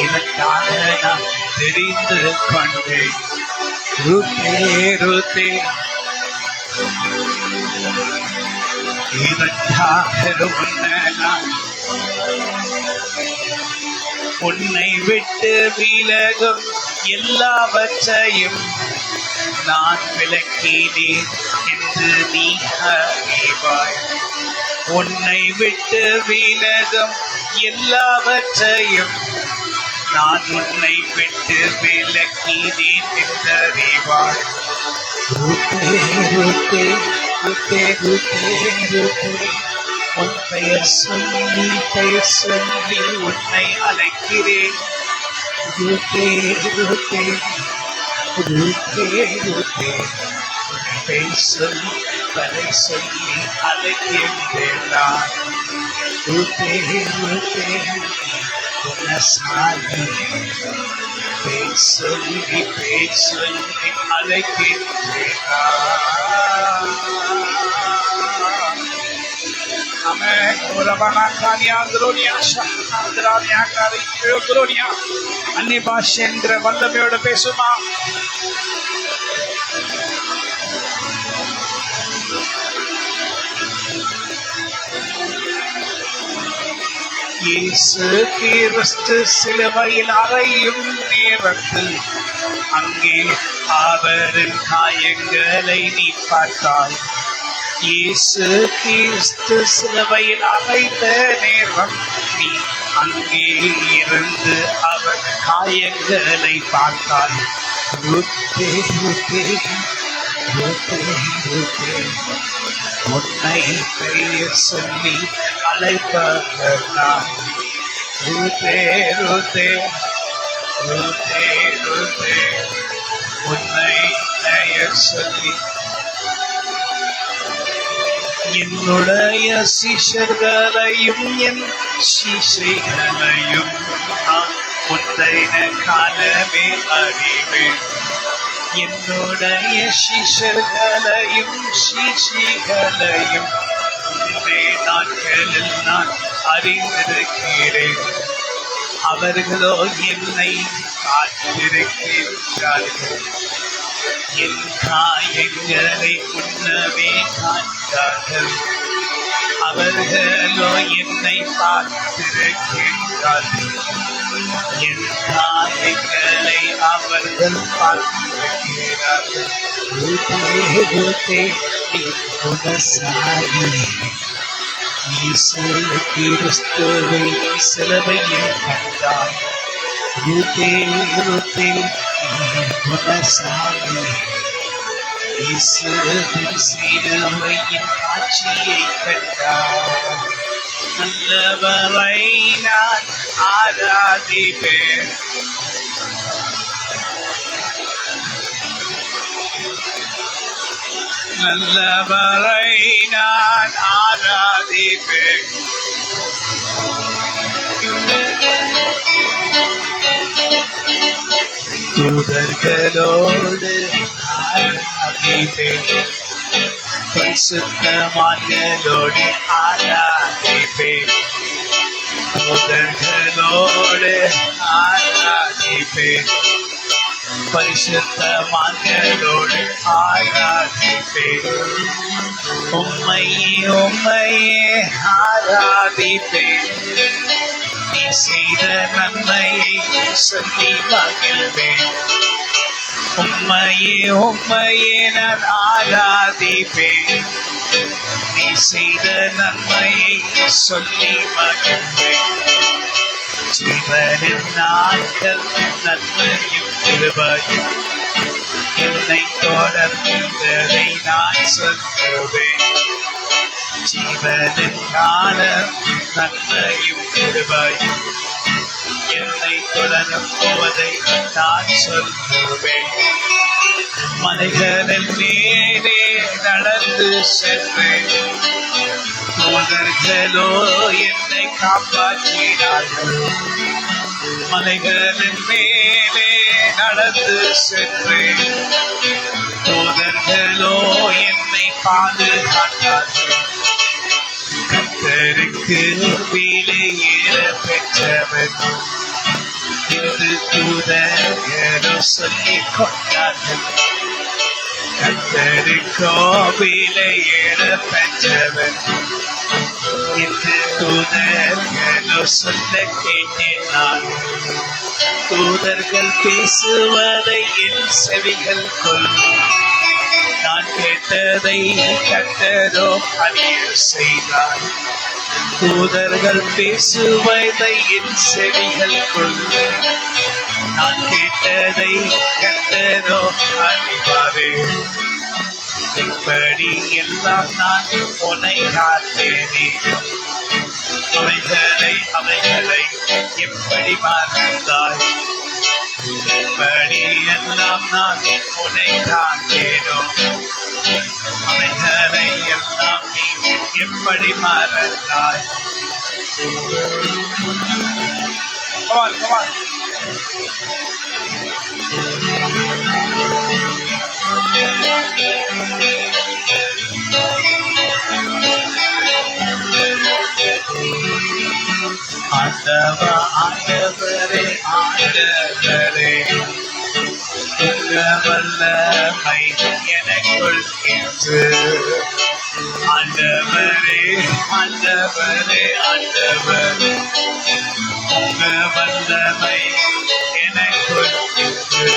இதற்காக நான் தெரிந்து கொண்டேன். ரூதே உன்னை விட்டு விலகும் எல்லாவற்றையும் நான் விலக்கினேன் என்று நீ அறிவாய். உன்னை விட்டு விலகும் எல்லாவற்றையும் நான் உன்னை விட்டு விலக்கினேன் என்று அறிவாய். உன் பெயர் சொல்லி உன்னை அழைக்கிறேன். சொல்லி அழைக்கின்றேன். சொல்லி அழைக்கின்றேன். அந்நிய பாஷை என்கிற வல்லமையோட பேசுமா. இயேசு கிறிஸ்து சிலுவையில் அறையும் நேரத்தில் அங்கே அவரின் காயங்களை நீ பார்த்தாய். இயேசு கிறிஸ்து சிலுவையில் அறைந்த நேரம் நீ அங்கே இருந்து அவர் காயங்களை பார்த்தாய். ரூத்தே ரூத்தே ரூத்தே ரூத்தே உன்னை பெயர் சொல்லி அழைப்பவர் நான். ரூத்தே ரூத்தே ரூத்தே ரூத்தே உன்னை பெயர் சொல்லி என்னுடைய சிஷ்யர்களையும் என் சிஷ்யர்களையும் நான் முந்தைய காலமே அறிவேன். என்னுடைய சிஷ்யர்களையும் சிஷிகளையும் முன்பே நாட்களில் நான் அறிந்திருக்கிறேன். அவர்களோ என்னை காத்திருக்கிறார்கள். என் காயங்களை முன்னமே காண்கிறார்கள். அவர்களோ என்னை பார்த்திருக்கிறார்கள். என் காயங்களை அவர்கள் பார்த்திருக்கிறார்கள். இயேசு கிறிஸ்துவை சிலுவையில் கண்டார். ரூத்தே ரூத்தே குணசாலி இயேசு சிலுவையின் காட்சியை கண்டார். நல்லவரை நான் ஆராதிப்பேன். நல்லவரை நான் ஆராதிப்பேன். தூதர்களோடு ஆராதிப்பேன். பரிசுத்தவான்களோடு ஆராதிப்பேன். தூதர்களோடு ஆராதிப்பேன். பரிசுத்தவான்களோடு ஆராதிப்பேன். உம்மையே உம்மையே ஆராதிப்பேன். நீ செய்த நன்மையை சொல்லி மகிழ்வேன். உம்மையே உம்மையே நான் ஆராதிப்பேன். நீ செய்த நன்மையை சொல்லி மகிழ்வேன். ஜீவனின் நாட்கள் நன்மையும் கிருபையும் என்னை தொடர்ந்ததை நான் சொல்லுவேன். ஜீவனின் காலம் நன்மையும் கிருபையும் என்னை தொடரும் போவதை நான் சொல்லுவேன். மலைகளின் மேலே நடந்து சென்றேன். தூதர்களோ என்னை காப்பாற்றினார்கள். மலைகளின் மேலே நடந்து சென்றேன். தூதர்களோ என்னை பாதுகாத்தார்கள். கர்த்தருக்கு விலையேற பெற்றவர் என்று தூதர்களோ சொல்லிக் கொண்டார்கள். கர்த்தருக்கோ விலையேற பெற்றவர் என்று தூதர்களோ சொல்ல கேட்டேன் நான். தூதர்கள் பேசுவதை என் செவிகள் கொள்ளும். நான் கேட்டதை கர்த்தரோ அறிய செய்தார். தூதர்கள் பேசுவதை என் செவிகள் கொள்ளும். நான் கேட்டதை கர்த்தரோ அறிவாரே. இப்படி எல்லாம் நான் உன்னை காத்தேனே. அவைகளை எப்படி மறந்தாய்? இப்படி எல்லாம் நான் உன்னை காத்தேனோ. அவைகளை எல்லாம் நீ எப்படி மறந்தாய்? Come on, come on. ஆண்டவா ஆண்டவரே ஆண்டவரே உங்க வல்லமை எனக்குள் என்று ஆண்டவரே ஆண்டவரே ஆண்டவரே உங்க வல்லமை எனக்குள் என்று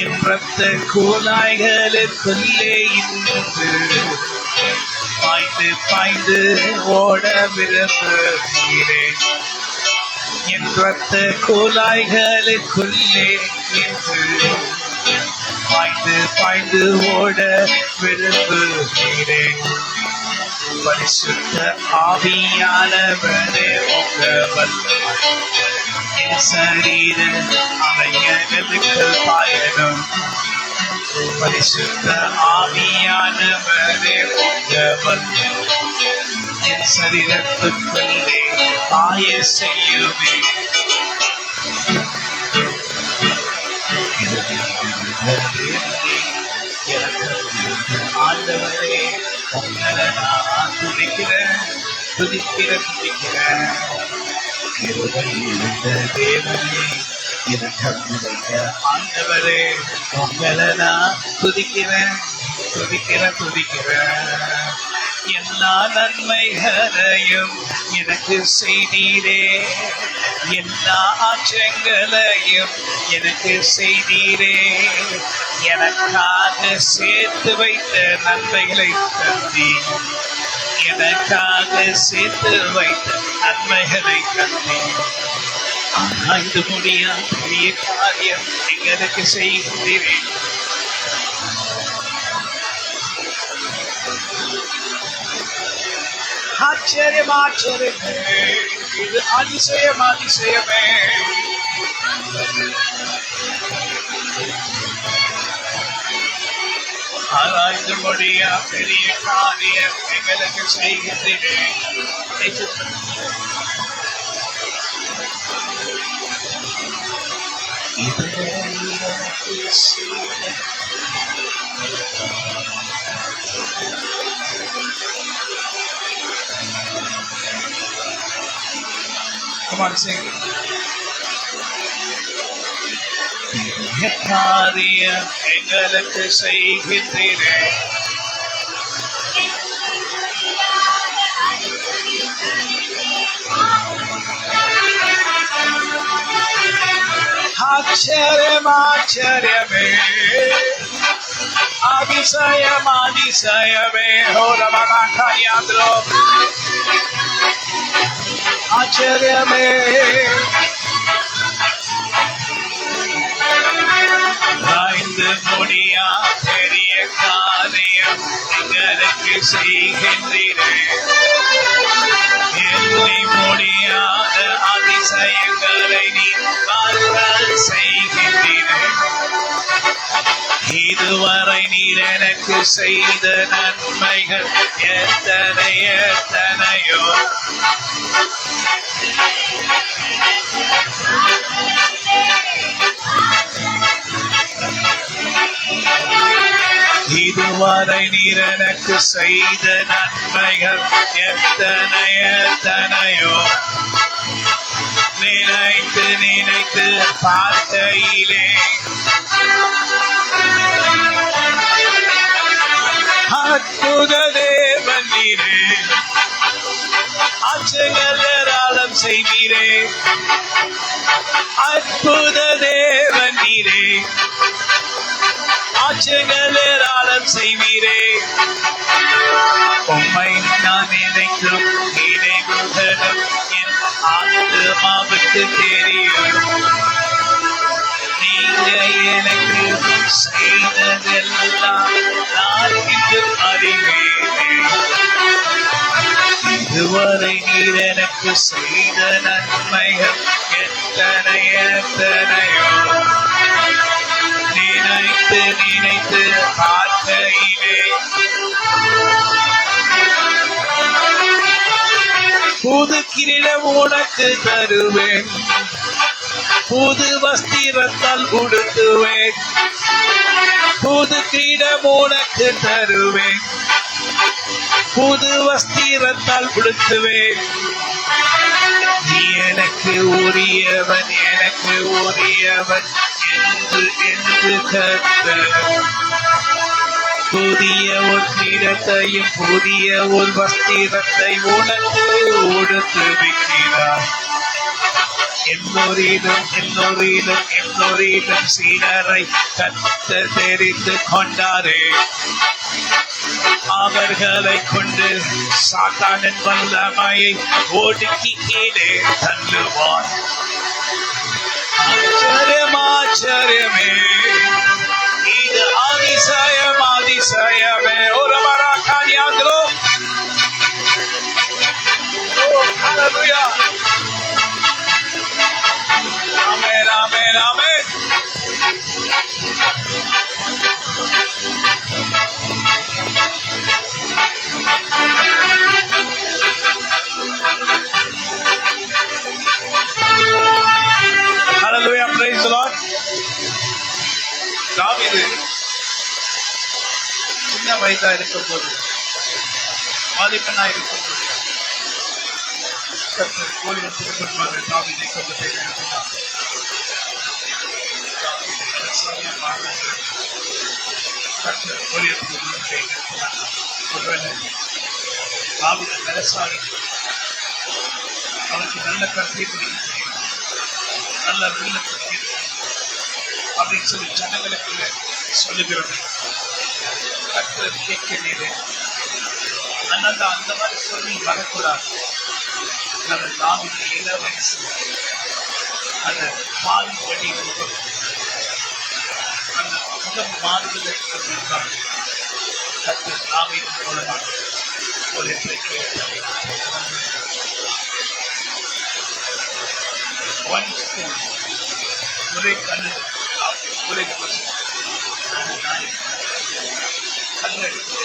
என் ரத்த குழாய்களுக்குள்ளே இன்று பாய்ந்து பாய்ந்து ஓட விரும்புகிறேன். என் ரத்த குழாய்களுக்குள்ளே இன்று பாய்ந்து பாய்ந்து ஓட விரும்புகிறேன். பரிசுத்த ஆவியானவரே உங்க வல்லமை என் சரீர அவைகளுக்கு பாயணும். பரிசுத்த ஆவியானவரே உங்க வல்லமை என் சரீரத்துக்குள்ளே பாய செய்யுமே. ஆண்டவரே உங்களை நான் துதிக்கிறேன் துதிக்கிறேன் துதிக்கிறேன். தேவனே ஆண்டவரே உங்களை நான் துதிக்கிறேன் துதிக்கிறேன் துதிக்கிறேன். எல்லா நன்மைகளையும் எனக்கு செய்தீரே, எல்லா ஆச்சரியங்களையும் எனக்கு செய்தீரே. எனக்காக சேர்த்து வைத்த நன்மைகளை தந்தி, எனக்காக சேர்த்து வைத்த நன்மைகளை தந்தி. ஆய்ந்து முடியாத பெரிய காரியம் எங்களுக்கு செய்கிறீரே. ஆச்சரியம் ஆச்சரியமே, இது அதிசயம் அதிசயமே. ஆராய்ந்து முடியா பெரிய காரியம் எங்களுக்கு செய்கிறீரே. Come on, sing. காரியம் எங்களுக்கு செய்கின்றீரே. ஆச்சரியம் ஆச்சரியமே, அதிசயம் அதிசயமே. ஹோரமனாகாயாத்ரோ ஆச்சரியமே. ஆய்ந்து முடியா பெரிய காரியம் எங்களுக்கு செய்கின்றீரே. எண்ணி முடியாத அதிசயங்களை நீ பார்க்க செய்கின்றீரே. இதுவரை நீர் எனக்கு செய்த நன்மைகள் எத்தனை எத்தனையோ. இதுவரை நீர் எனக்கு செய்த நன்மைகள் எத்தனை எத்தனையோ. நினைத்து நினைத்து பார்க்கையிலே அற்புத தேவன் நீரே, ஆச்சரியங்கள் ஏராளம் செய்வீரே. அற்புத தேவன் நீரே, ஆச்சரியங்கள் ஏராளம் செய்வீரே. உம்மை நான் நினைக்கும் நினைவுகளும் என் ஆத்மாவுக்கு தெரியும். நீங்க எனக்கு செய்ததெல்லாம் நான் இன்று அறிவேனே. இதுவரை நீர் எனக்கு செய்த நன்மைகள் எத்தனை எத்தனையோ. நினைத்து நினைத்து பார்க்கையிலே புது கிரீடம் உனக்கு தருவேன், புது வஸ்திரத்தால் உடுத்துவேன். புது கிரீடம் உனக்கு தருவேன், புது வஸ்திரத்தால் உடுத்துவேன். நீ எனக்கு உரியவன் எனக்கு உரியவன் என்று என்று கர்த்தர் புதிய ஒரு நிறத்தையும் புதிய ஒரு வஸ்திரத்தை உனக்கு உடுத்து வைக்கிறார். எல்லோரிலும் சீனரை கர்த்தர் தெரிந்து கொண்டாரே. அவர்களை கொண்டு சாத்தானின் வல்லமையை ஒடுக்கி கீழே தள்ளுவார். ஆச்சரியமே, இது அதிசயமே. ஒரு மராக்கானியாங்களோ, ஹல்லேலூயா, ஆமென், ஆமென், ஆமென். Hallelujah, praise the Lord. தாவீது சின்ன வயதா இருக்கும்போது, வாலிபனா இருக்கும்போது கர்த்தர் கோலியத்துக்கு முன்பாக தாவீதை கொண்டு போய் நிறுத்தினார். கர்த்தர் கோலியத்துக்கு முன்பு போய் நிறுத்தினார். ஒருவேளை தாவீது பலசாலி, அவனுக்கு நல்ல கருத்தை பிடிக்க தெரியும், நல்ல நல்ல அப்படின்னு சொல்லி ஜனங்களுக்குள்ள சொல்லுகிறது. கர்த்தர் கேட்கிறீரே, அதனால அந்த மாதிரி சொல்லி வரக்கூடாது. நம்ம தாவீது இள வயசு அந்த பால் வடி முகம், அந்த முகம் மாறுவதற்கு முன்பாக கர்த்தர் தாவீது மூலமாக ஒரு ஒரே கண்ணு ஒரே கல்லெடுத்து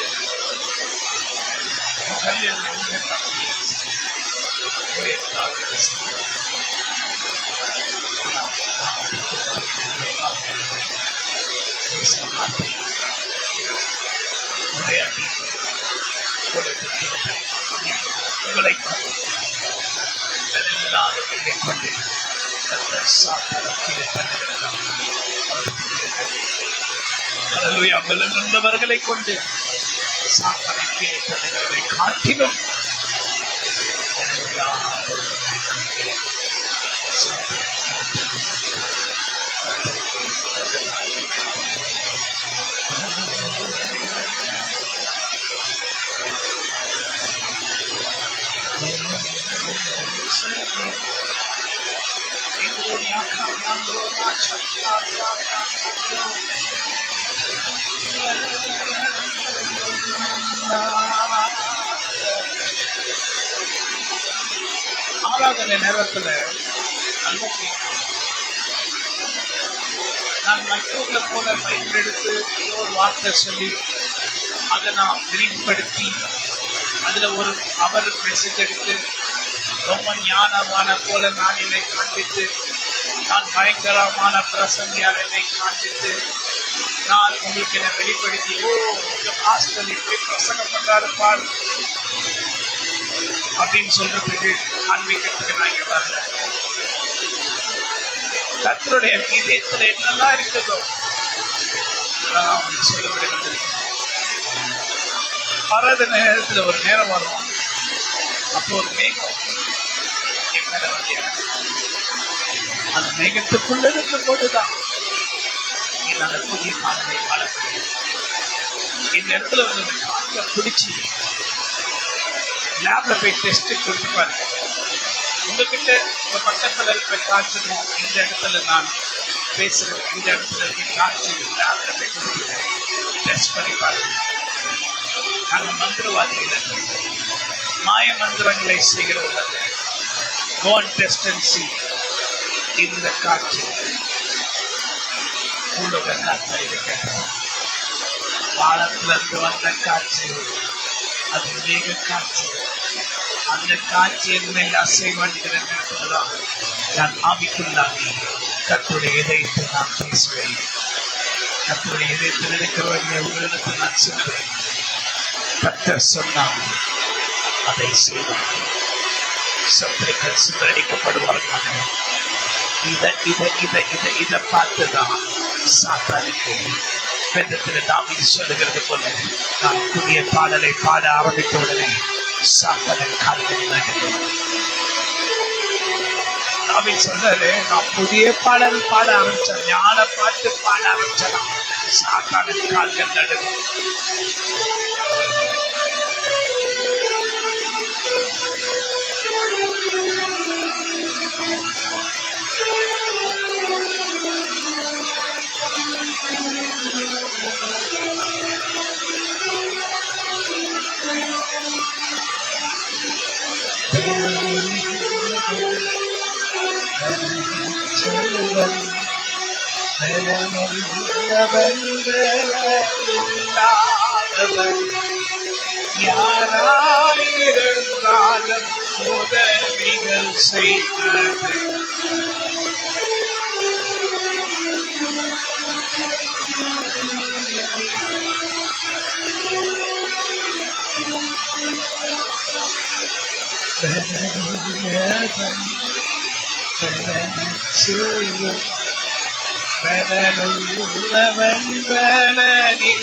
உங்களை கொண்டு உள்ளவர்களை கொண்டு சாத்தானை கீழே காட்டிலும் ஆராதனை நேரத்துல நான் மற்றவர்களை போல பயன்படுத்தி ஒரு வார்த்தை சொல்லி அதை நான் விரிவுபடுத்தி அதுல ஒரு அவர் மெசேஜ் எடுத்து ரொம்ப ஞானமான போல நான் என்னை காண்பித்து, நான் பயங்கரமான பிரசங்கியால் என்னை காண்பித்து, நான் உங்களுக்கு என்னை வெளிப்படுத்தி, இந்த பாஸ்டர் இப்படி பிரசங்கம் பண்றாரு பாரு அப்படின்னு சொல்றதுக்கு காண்பிக்கிறதுக்கு நான் இங்க வரல. கர்த்தருடைய இதயத்துல என்னெல்லாம் இருக்குதோ சொல்ல விடுகிறது. வராத நேரத்துல ஒரு நேரம் வரும், அப்போ ஒரு மேகம் அந்த மேகத்துக்குள்ள இருக்கும் போதுதான் அந்த புதிய பாடலை வளர்க்கிறேன். இந்த இடத்துல வந்து காற்றை பிடிச்சி லேப்ல போய் டெஸ்ட் கொடுத்துப்பாரு. உங்ககிட்ட உங்க பக்கத்துல இருக்க காய்ச்சணும், இந்த இடத்துல நான் பேசுறேன், இந்த இடத்துல இருக்க காய்ச்சி லேப்ல போய் கொடுத்து டெஸ்ட் பண்ணி பாருங்க. நாங்கள் மந்திரவாதிகள், மாய மந்திரங்களை செய்கிறவர்கள். Go and test and see. இந்த காட்சி உலக காட்சி இருக்கிறது. வானத்துல இருந்து வந்த காட்சி, அது மேக காட்சி. அந்த காட்சியின் மேல் அசைவாடுகிறது என்பதுதான் நான் ஆவிக்குள்ளாகி கர்த்தருடைய இதயத்தை நான் பேசுவேன். கர்த்தருடைய இதயத்தில் இருக்கிறவர்கள் உங்களிடத்தில் நான் சொல்வேன். கர்த்தர் சொன்னார், அதை செய்வார். சத்துருக்கள் சிதறடிக்கப்படுவார்கள். இதை பார்த்துதான் சாத்தானுக்கு வேதத்தில் தாவீது சொல்லுகிறது போல, நான் புதிய பாடலை பாட ஆரம்பித்த உடனே சாத்தானின் கால்கள் நடுங்கும். தாவீது சொல்றாரு, நான் புதிய பாடல் பாட ஆரம்பிச்சேன், ஞான பாட்டு பாட ஆரம்பிச்சேன், சாத்தானின் கால்கள் நடுங்கும். யாராயிருந்தாலும் உதவிகள் செய்வது பலனுள்ளவன் பலனில்லாதவன்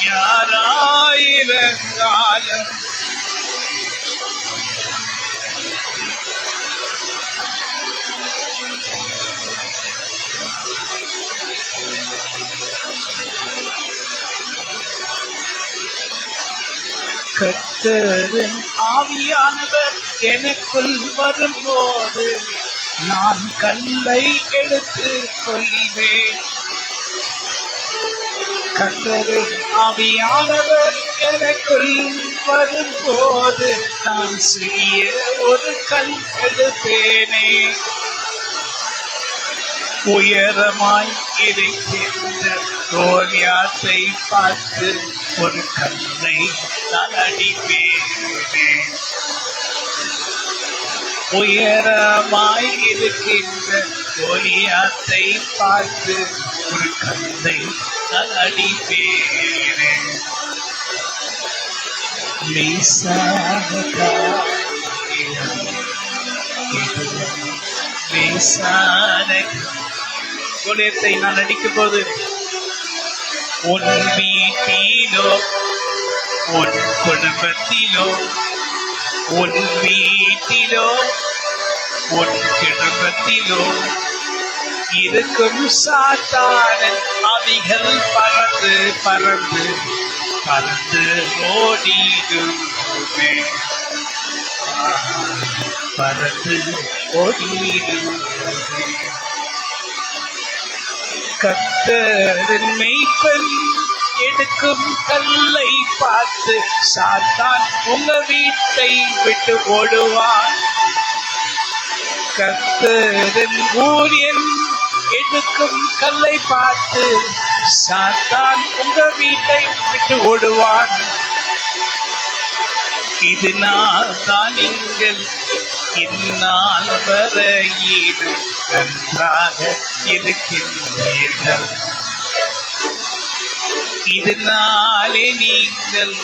யாராயிருந்தாலும் கர்த்தரின் ஆவியானவர் எனக்குள் வரும்போது நான் கல்லை எடுத்து கொள்வேன். கர்த்தரின் ஆவியானவர் எனக்குள் வரும்போது நான் சிறிய ஒரு கல் எடுப்பேனே. உயரமாய் இருக்கின்ற கோலியாத்தை பார்த்து ஒரு கல்லை நான் அடிப்பேனே. உயரமாய் இருக்கின்ற கோலியாத்தை பார்த்து ஒரு கல்லை நான் அடிப்பேனே. லேசான கோலியத்தை நான் அடிக்கும் போது உன் வீட்டிலோ உன் குடும்பத்திலோ உன் வீட்டிலோ உன் குடும்பத்திலோ இருக்கும் சாத்தான அவைகள் பறந்து பறந்து பறந்து ஓடிடுமே. பறந்து ஓடிடுமே. கர்த்தரின் மெய்ப்பன் எடுக்கும் கல்லை பார்த்து சாத்தான் உங்க வீட்டை விட்டு ஓடுவான். கர்த்தரின் ஊழியன் எடுக்கும் கல்லை பார்த்து சாத்தான் உங்க வீட்டை விட்டு ஓடுவான். இது நான் தான் நீங்கள் இந்நாள் வரையிலும் நன்றாக இருக்கின்றீர்கள். இதனாலே நீங்கள்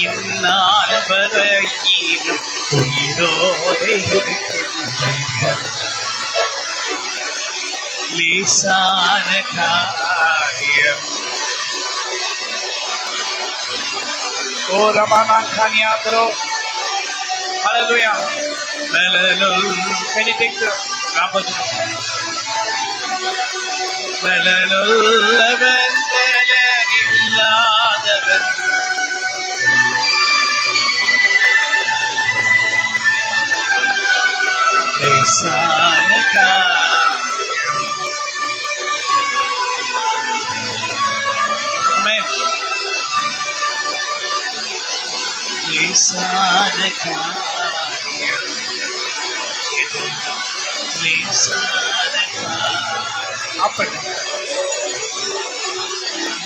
இந்நாள் வரையிலும் உயிரோடு இருக்கின்றீர்கள். லேசான காரியம். ஓ ரமானா கானியாதரோ. Hallelujah. Hallelujah. Can you take the Rabbi? Hallelujah.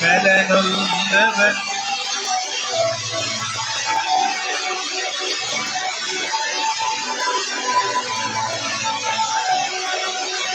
பலனுள்ளவன்